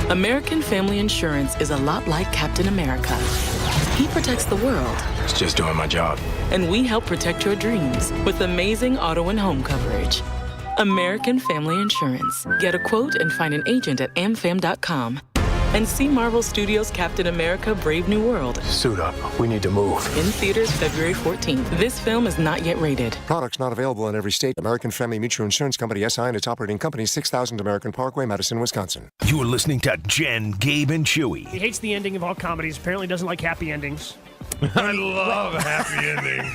American Family Insurance is a lot like Captain America. He protects the world. It's just doing my job. And we help protect your dreams with amazing auto and home coverage. American Family Insurance. Get a quote and find an agent at amfam.com. And see Marvel Studios' Captain America: Brave New World. Suit up. We need to move. In theaters February 14th. This film is not yet rated. Products not available in every state. American Family Mutual Insurance Company, SI, and its operating company, 6000 American Parkway, Madison, Wisconsin. You're listening to Jen, Gabe, and Chewy. He hates the ending of all comedies. Apparently doesn't like happy endings. I love happy endings.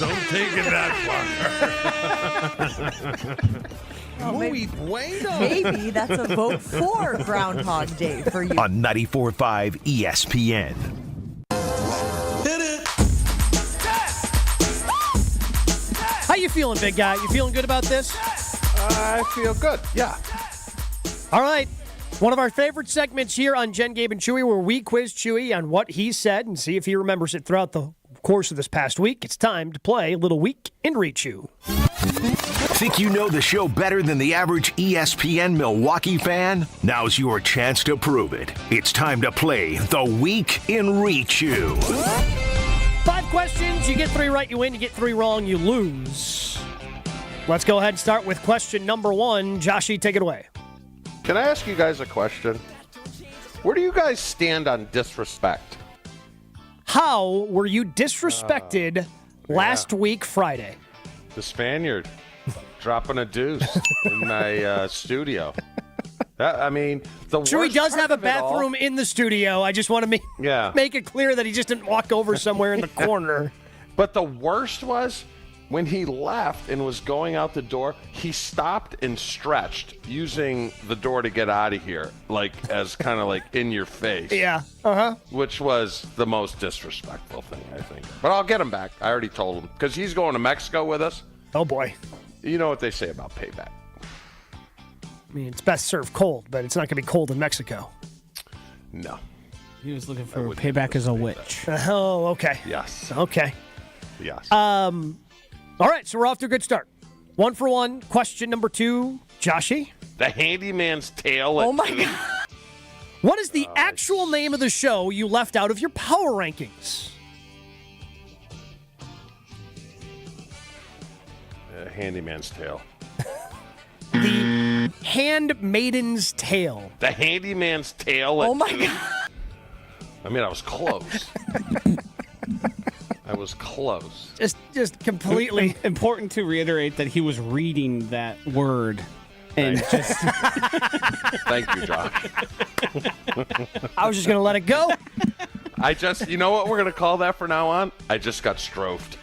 Don't take it that far. Muy bueno. Maybe that's a vote for Groundhog Day for you. On 94.5 ESPN. How you feeling, big guy? You feeling good about this? I feel good, yeah. All right. One of our favorite segments here on Jen, Gabe, and Chewy, where we quiz Chewy on what he said and see if he remembers it throughout the course of this past week. It's time to play a little Week in Rechew. Think you know the show better than the average ESPN Milwaukee fan? Now's your chance to prove it. It's time to play the Week in Rechew. 5 questions. You get 3 right, you win. You get 3 wrong, you lose. Let's go ahead and start with question number 1. Joshy, take it away. Can I ask you guys a question? Where do you guys stand on disrespect? How were you disrespected last week, Friday? The Spaniard dropping a deuce in my studio. I mean, the worst Chewy does part have a of it all- bathroom in the studio. I just want to make it clear that he just didn't walk over somewhere in the corner. But the worst was when he left and was going out the door, he stopped and stretched using the door to get out of here, like as kind of like in your face. Yeah. Which was the most disrespectful thing, I think. But I'll get him back. I already told him because he's going to Mexico with us. Oh boy. You know what they say about payback. I mean, it's best served cold, but it's not going to be cold in Mexico. No. He was looking for payback as a witch. Oh, okay. Yes. Okay. Yes. All right, so we're off to a good start. 1 for 1. Question number 2, Joshy. The handyman's tale. Oh, my God. What is the actual name of the show you left out of your power rankings? Handyman's tale. The Handmaiden's Tale. The handyman's tale. Oh, my God. I mean, I was close. I was close. Just completely. Important to reiterate that he was reading that word. And just. Thank you, Josh. I was just going to let it go. You know what we're going to call that from now on? I just got strofed.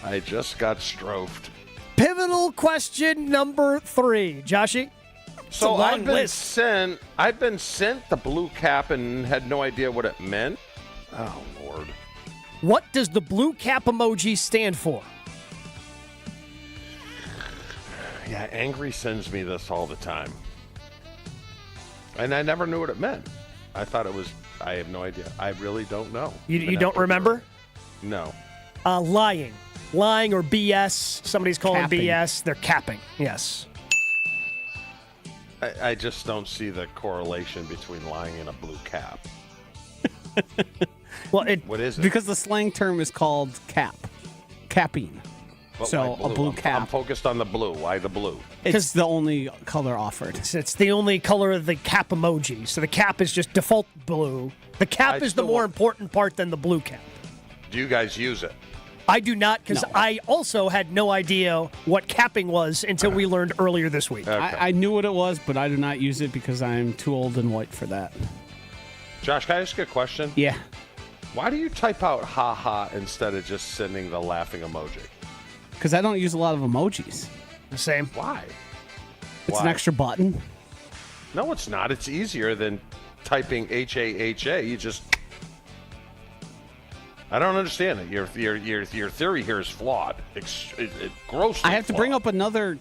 I just got strofed. Pivotal question number 3, Joshy. So I've been list. sent the blue cap and had no idea what it meant. Oh, Lord. What does the blue cap emoji stand for? Yeah, Angry sends me this all the time. And I never knew what it meant. I thought it was, I have no idea. I really don't know. You don't remember? No. Lying. Lying or BS. Somebody's calling Capping. BS. They're capping. Yes. I just don't see the correlation between lying and a blue cap. Well, what is it? Because the slang term is called capping. But So why a blue cap. I'm focused on the blue. Why the blue? It's the only color offered. It's the only color of the cap emoji. So the cap is just default blue. The cap is the more important part than the blue cap. Do you guys use it? I do not, because I also had no idea what capping was until we learned earlier this week. Okay. I knew what it was, but I do not use it because I'm too old and white for that. Josh, can I ask you a question? Yeah. Why do you type out ha-ha instead of just sending the laughing emoji? Because I don't use a lot of emojis. The same. Why? It's an extra button. No, it's not. It's easier than typing H-A-H-A. You just... I don't understand it. Your theory here is flawed. It's grossly I have to bring up another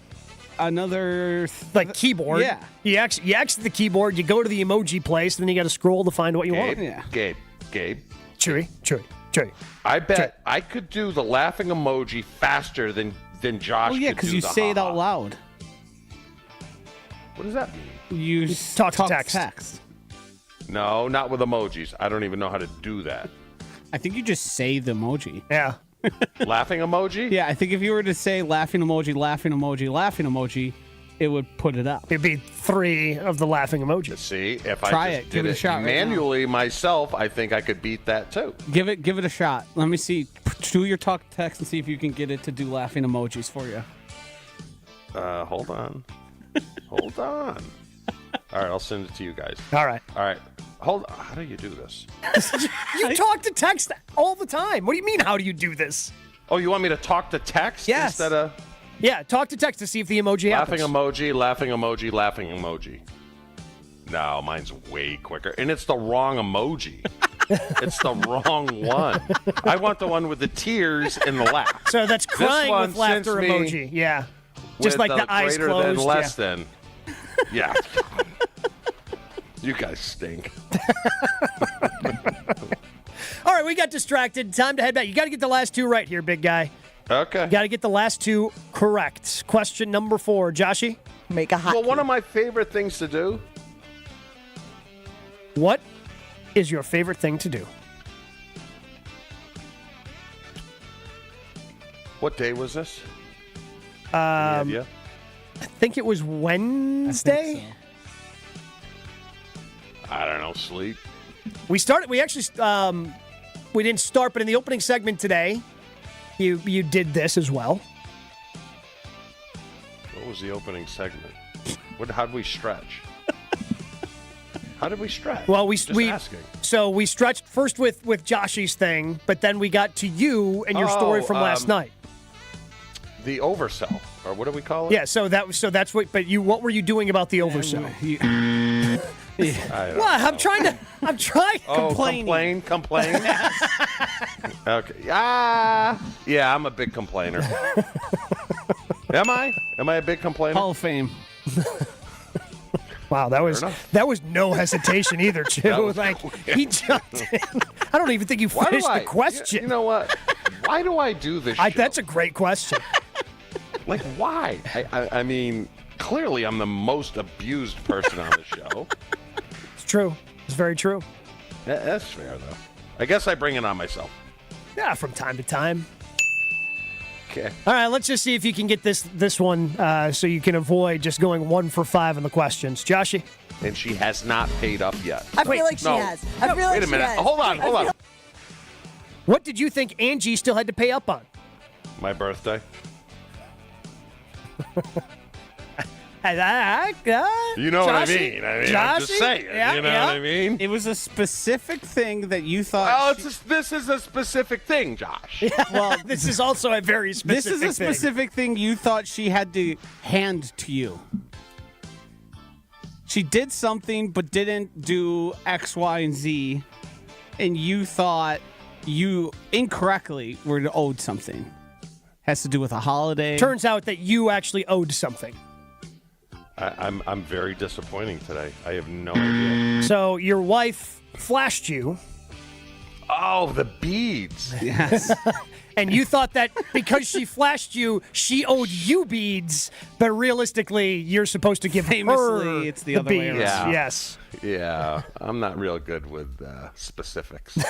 like keyboard. Yeah. You exit the keyboard, you go to the emoji place, and then you got to scroll to find what you want. Yeah. Gabe. Chewy. I bet I could do the laughing emoji faster than Josh. Oh yeah, because you say it out loud. What does that mean? You talk to text. No, not with emojis. I don't even know how to do that. I think you just say the emoji. Yeah. Laughing emoji? Yeah, I think if you were to say laughing emoji, laughing emoji, laughing emoji, it would put it up. It'd be 3 of the laughing emojis. See, if Try I it. just Give did it a it shot right manually myself, I think I could beat that too. Give it a shot. Let me see. Do your talk text and see if you can get it to do laughing emojis for you. Hold on. Hold on. All right, I'll send it to you guys. All right. Hold on. How do you do this? You talk to text all the time. What do you mean, how do you do this? Oh, you want me to talk to text instead of... Yeah, talk to text to see if the emoji happens. Laughing emoji. No, mine's way quicker. And it's the wrong emoji. It's the wrong one. I want the one with the tears and the laugh. So that's crying one with laughter sends me emoji. Yeah. Just with like the eyes greater closed. than, less than. Yeah. You guys stink. All right, we got distracted. Time to head back. You got to get the last 2 right here, big guy. Okay. Got to get the last 2 correct. Question number 4, Joshy. Make a hot. Well, one of my favorite things to do. What is your favorite thing to do? What day was this? Any idea? I think it was Wednesday. I don't know. Sleep. We actually we didn't start, but in the opening segment today, you did this as well. What was the opening segment? How did we stretch? How did we stretch? Well, we asking. So we stretched first with Joshy's thing, but then we got to you and your story from last night. The oversell, or what do we call it? Yeah. So that's what. But what were you doing about the oversell? What? I'm trying. Oh, complain. Okay. Yeah, I'm a big complainer. Am I? Am I a big complainer? Hall of Fame. Wow, that was no hesitation either, Chew. Like he jumped in. I don't even think you finished the question. You know what? Why do I do this show? That's a great question. Like, why? I mean, clearly I'm the most abused person on the show. It's true. It's very true. That's fair, though. I guess I bring it on myself. Yeah, from time to time. Okay. All right, let's just see if you can get this one so you can avoid just going 1 for 5 on the questions. Joshy? And she has not paid up yet. I feel like she has. I feel like wait a minute. she has. Hold on. What did you think Angie still had to pay up on? My birthday. You know what I mean. I'm just saying. You know what I mean? It was a specific thing that you thought. Well, this is a specific thing, Josh. Well, this is also a very specific thing. This is a specific thing you thought she had to hand to you. She did something but didn't do X, Y, and Z, and you thought you incorrectly were owed something. Has to do with a holiday. Turns out that you actually owed something. I'm very disappointing today. I have no idea. So your wife flashed you. Oh, the beads. Yes. And you thought that because she flashed you, she owed you beads, but realistically, you're supposed to give her it's the other way beads. around. Yes. Yeah, I'm not real good with specifics, or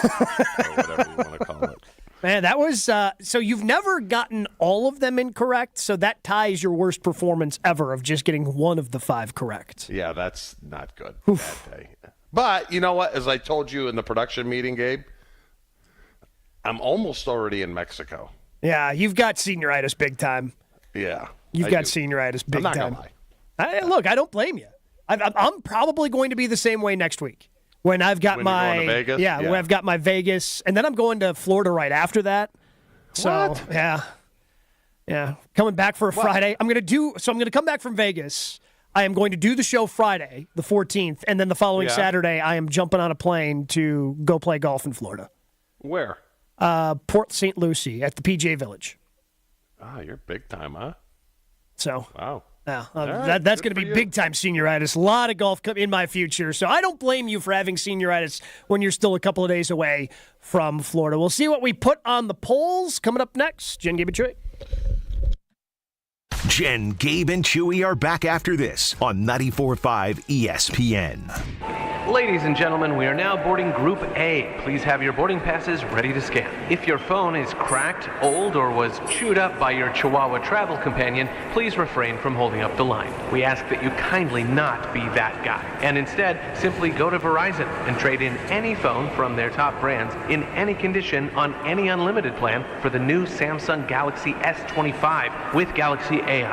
whatever you want to call it. Man, that was so you've never gotten all of them incorrect, so that ties your worst performance ever of just getting one of the 5 correct. Yeah, that's not good that day. But you know what? As I told you in the production meeting, Gabe, I'm almost already in Mexico. Yeah, you've got senioritis big time. Yeah. You've got senioritis big time. I'm not going to lie. Look, I don't blame you. I'm probably going to be the same way next week. When I've got When you're going to Vegas? Yeah, when I've got my Vegas, and then I'm going to Florida right after that. So, What? yeah. Coming back for a Friday. I'm going to come back from Vegas. I am going to do the show Friday, the 14th, and then the following Saturday, I am jumping on a plane to go play golf in Florida. Where? Port St. Lucie at the PGA Village. Ah, you're big time, huh? So, wow. Yeah, right, that's good going to be for you. big time senioritis. A lot of golf in my future. So I don't blame you for having senioritis when you're still a couple of days away from Florida. We'll see what we put on the polls coming up next. Jen, Gabe, and Chewy. Jen, Gabe, and Chewy are back after this on 94.5 ESPN. Ladies and gentlemen, we are now boarding Group A. Please have your boarding passes ready to scan. If your phone is cracked, old, or was chewed up by your Chihuahua travel companion, please refrain from holding up the line. We ask that you kindly not be that guy, and instead simply go to Verizon and trade in any phone from their top brands in any condition on any unlimited plan for the new Samsung Galaxy S25 with Galaxy AI.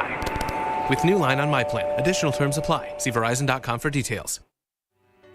With new line on my plan. Additional terms apply. See Verizon.com for details.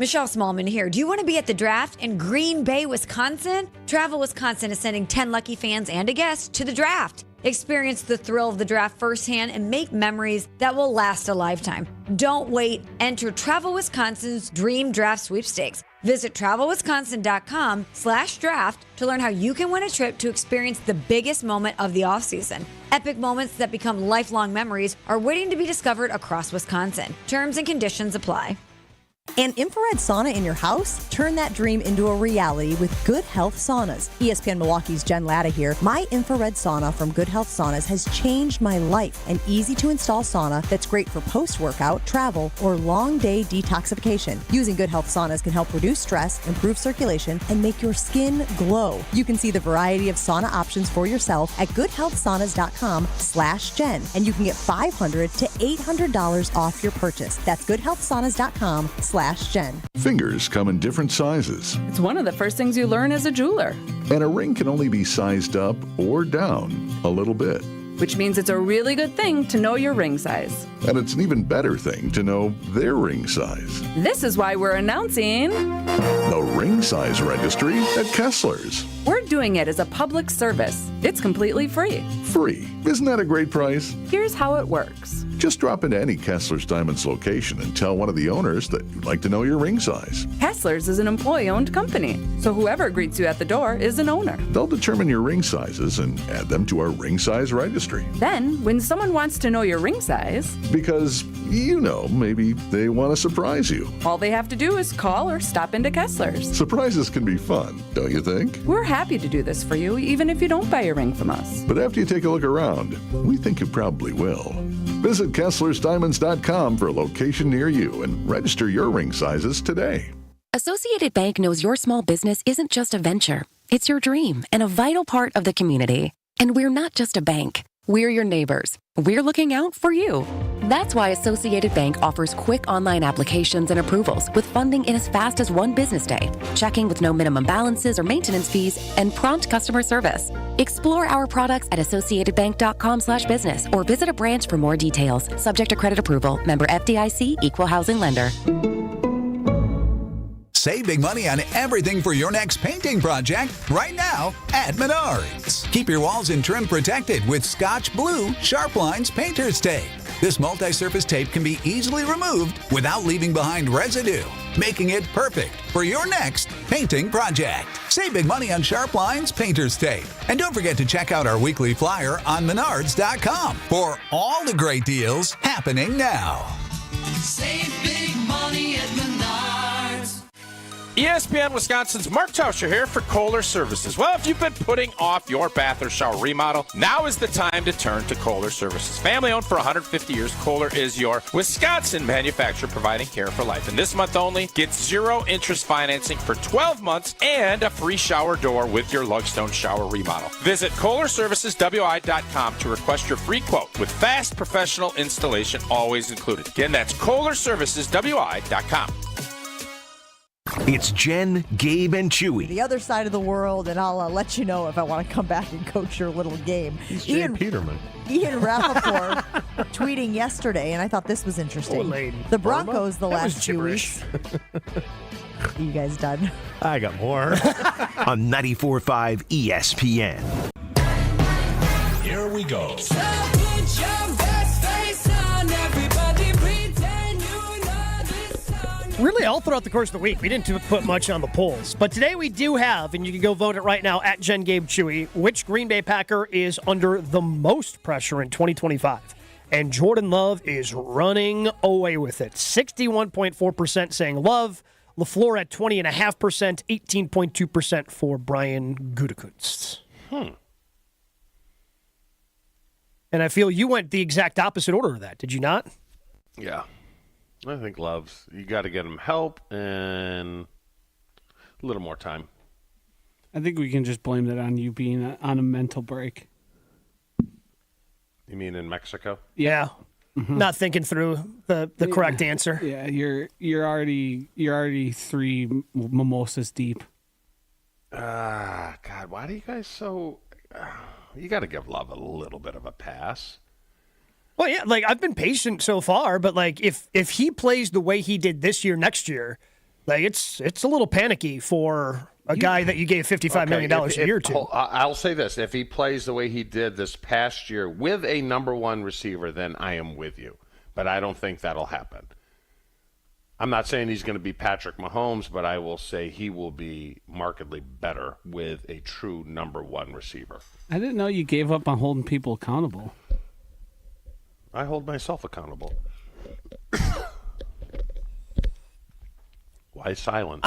Michelle Smallman here. Do you want to be at the draft in Green Bay, Wisconsin? Travel Wisconsin is sending 10 lucky fans and a guest to the draft. Experience the thrill of the draft firsthand and make memories that will last a lifetime. Don't wait. Enter Travel Wisconsin's Dream Draft Sweepstakes. Visit travelwisconsin.com/draft to learn how you can win a trip to experience the biggest moment of the offseason. Epic moments that become lifelong memories are waiting to be discovered across Wisconsin. Terms and conditions apply. An infrared sauna in your house? Turn that dream into a reality with Good Health Saunas. ESPN Milwaukee's Jen Latta here. My infrared sauna from Good Health Saunas has changed my life. An easy-to-install sauna that's great for post-workout, travel, or long-day detoxification. Using Good Health Saunas can help reduce stress, improve circulation, and make your skin glow. You can see the variety of sauna options for yourself at goodhealthsaunas.com/Jen, and you can get $500 to $800 off your purchase. That's goodhealthsaunas.com/Jen. Fingers come in different sizes, It's one of the first things you learn as a jeweler, and a ring can only be sized up or down a little bit. which means it's a really good thing to know your ring size. And it's an even better thing to know their ring size. This is why we're announcing The Ring Size Registry at Kessler's. we're doing it as a public service. It's completely free. Free. Isn't that a great price? Here's how it works. Just drop into any Kessler's Diamonds location and tell one of the owners that you'd like to know your ring size. Kessler's is an employee-owned company, so whoever greets you at the door is an owner. They'll determine your ring sizes and add them to our ring size registry. Then, when someone wants to know your ring size, Because, maybe they want to surprise you. all they have to do is call or stop into Kessler's. Surprises can be fun, don't you think? We're happy to do this for you, even if you don't buy a ring from us. But after you take a look around, we think you probably will. Visit Kessler'sDiamonds.com for a location near you and register your ring sizes today. Associated Bank knows your small business isn't just a venture. It's your dream and a vital part of the community. And we're not just a bank. We're your neighbors. We're looking out for you. That's why Associated Bank offers quick online applications and approvals with funding in as fast as one business day, checking with no minimum balances or maintenance fees, and prompt customer service. Explore our products at associatedbank.com/business or visit a branch for more details. Subject to credit approval. Member FDIC, Equal Housing Lender. Save big money on everything for your next painting project right now at Menards. Keep your walls and trim protected with Scotch Blue Sharp Lines Painter's Tape. This multi-surface tape can be easily removed without leaving behind residue, making it perfect for your next painting project. Save big money on Sharp Lines Painter's Tape. And don't forget to check out our weekly flyer on Menards.com for all the great deals happening now. Save big money at Menards. ESPN Wisconsin's Mark Tauscher here for Kohler Services. Well, if you've been putting off your bath or shower remodel, now is the time to turn to Kohler Services. Family owned for 150 years, Kohler is your Wisconsin manufacturer providing care for life. And this month only, get 0 interest financing for 12 months and a free shower door with your Lugstone shower remodel. Visit KohlerServicesWI.com to request your free quote with fast professional installation always included. Again, that's KohlerServicesWI.com. It's Jen, Gabe, and Chewy. The other side of the world, and I'll let you know if I want to come back and coach your little game. He's Jay Peterman. Ian Rappaport tweeting yesterday, and I thought this was interesting. The Broncos, the last 2 weeks. You guys done? I got more. On 94.5 ESPN. Here we go. So put your best face on, everybody pretend you know this song. Really, all throughout the course of the week, we didn't put much on the polls. But today we do have, and you can go vote it right now at Jen Gabe Chewy, which Green Bay Packer is under the most pressure in 2025. And Jordan Love is running away with it. 61.4% saying Love. LaFleur at 20.5%, 18.2% for Brian Gutekunst. And I feel you went the exact opposite order of that, did you not? Yeah. I think Love's, you got to get him help and a little more time. I think we can just blame that on you being on a mental break. You mean in Mexico? Yeah. Not thinking through the correct answer. Yeah, you're already 3 mimosas deep. God, why do you guys so... you got to give Love a little bit of a pass. Well, yeah, like I've been patient so far, but like if he plays the way he did this year, next year, like it's a little panicky for a guy that you gave $55 million a year to. I'll say this: if he plays the way he did this past year with a number one receiver, then I am with you. But I don't think that'll happen. I'm not saying he's going to be Patrick Mahomes, but I will say he will be markedly better with a true number one receiver. I didn't know you gave up on holding people accountable. I hold myself accountable. Why silence?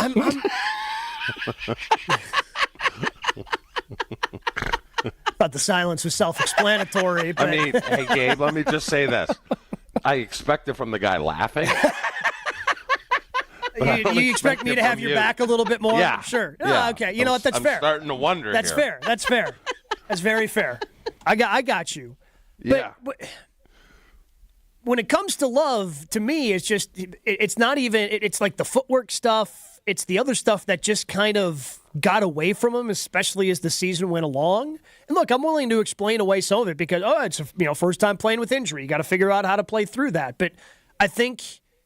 But the silence was self-explanatory. But... I mean, hey, Gabe, let me just say this. I expect it from the guy laughing. You expect me to have your back a little bit more? Yeah. Sure. Yeah. Oh, okay. You know what? That's fair. I'm starting to wonder That's here. fair. That's fair. That's very fair. I got you. Yeah. But when it comes to Love, to me, it's just, it's not even, it's like the footwork stuff. It's the other stuff that just kind of got away from him, especially as the season went along. And look, I'm willing to explain away some of it because, it's first time playing with injury. You got to figure out how to play through that. But I think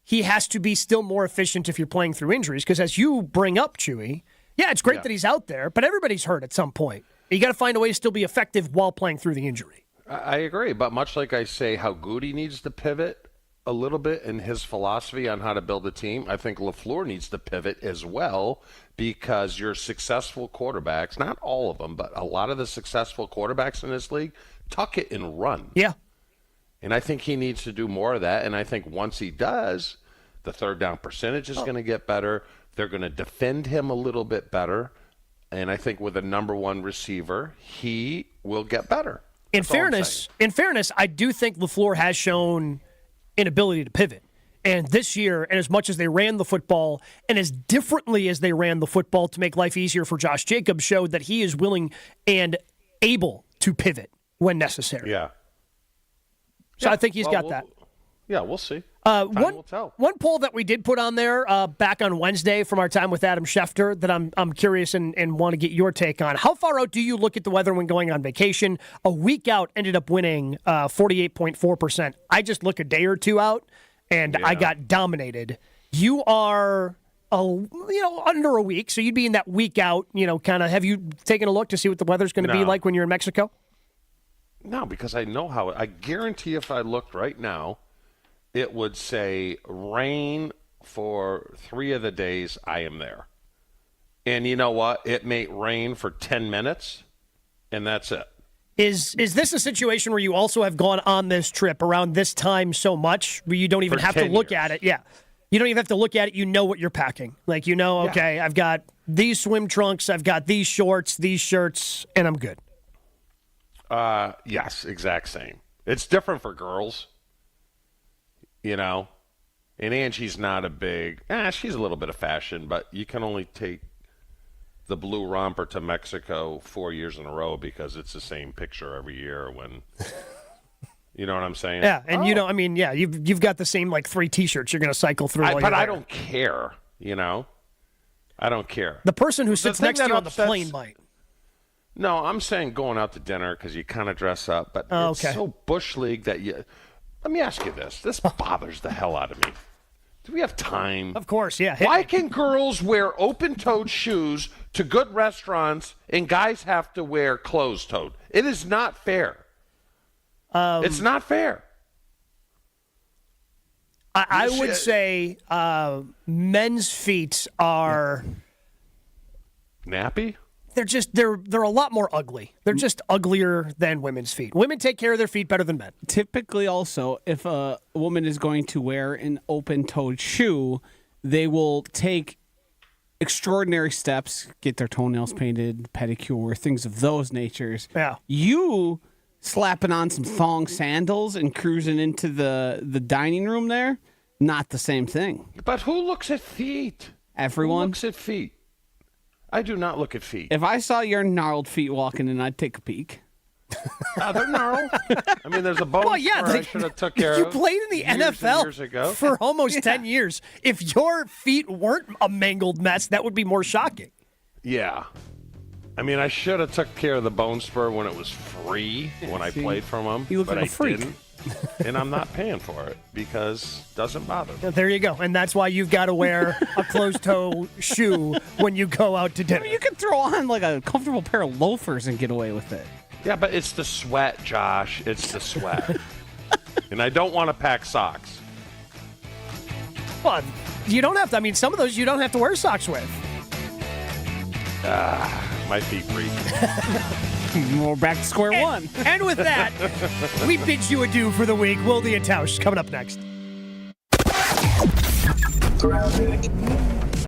he has to be still more efficient if you're playing through injuries because as you bring up, Chewy, yeah, it's great that he's out there, but everybody's hurt at some point. You got to find a way to still be effective while playing through the injury. I agree, but much like I say how Goody needs to pivot a little bit in his philosophy on how to build a team, I think LaFleur needs to pivot as well, because your successful quarterbacks, not all of them, but a lot of the successful quarterbacks in this league, tuck it and run. Yeah. And I think he needs to do more of that, and I think once he does, the third down percentage is going to get better. They're going to defend him a little bit better, and I think with a number one receiver, he will get better. In fairness, I do think LaFleur has shown an ability to pivot. And this year, and as much as they ran the football, and as differently as they ran the football to make life easier for Josh Jacobs, showed that he is willing and able to pivot when necessary. Yeah. So I think he's got that. Yeah, we'll see. Time will tell. One poll that we did put on there back on Wednesday from our time with Adam Schefter that I'm curious and want to get your take on. How far out do you look at the weather when going on vacation? A week out ended up winning 48.4%. I just look a day or two out, and I got dominated. You are under a week, so you'd be in that week out, kind of. Have you taken a look to see what the weather's going to be like when you're in Mexico? No, because I know how. I guarantee if I looked right now, it would say rain for 3 of the days I am there. And you know what? It may rain for 10 minutes, and that's it. Is this a situation where you also have gone on this trip around this time so much where you don't even have to look at it? Yeah. You don't even have to look at it. You know what you're packing. Like, okay, I've got these swim trunks, I've got these shorts, these shirts, and I'm good. Yes, exact same. It's different for girls. And Angie's not a big, she's a little bit of fashion, but you can only take the blue romper to Mexico 4 years in a row because it's the same picture every year when, you know what I'm saying? Yeah, and you've got the same 3 T-shirts you're going to cycle through. But I don't care, I don't care. The person who sits next to you on the plane might. No, I'm saying going out to dinner because you kind of dress up, but it's so Bush League that you... Let me ask you this. This bothers the hell out of me. Do we have time? Of course, yeah. Why can girls wear open-toed shoes to good restaurants and guys have to wear closed-toed? It is not fair. It's not fair. I would say men's feet are... Nappy? They're a lot more ugly. They're just uglier than women's feet. Women take care of their feet better than men. Typically, also, if a woman is going to wear an open-toed shoe, they will take extraordinary steps, get their toenails painted, pedicure, things of those natures. Yeah. You slapping on some thong sandals and cruising into the dining room there, not the same thing. But who looks at feet? Everyone. Who looks at feet? I do not look at feet. If I saw your gnarled feet walking in, I'd take a peek. They're gnarled. I mean, there's a bone I should have took care of. You played in the NFL years ago. for almost 10 years. If your feet weren't a mangled mess, that would be more shocking. Yeah. I mean, I should have took care of the bone spur when it was free when I played from them. You look like a freak. Didn't. And I'm not paying for it because it doesn't bother me. There you go. And that's why you've got to wear a closed-toe shoe when you go out to dinner. I mean, you can throw on a comfortable pair of loafers and get away with it. Yeah, but it's the sweat, Josh. It's the sweat. And I don't want to pack socks. Well, you don't have to. I mean, some of those you don't have to wear socks with. My feet breathe. We're back to square one. And with that, we bid you adieu for the week. Wildy and Tausch coming up next.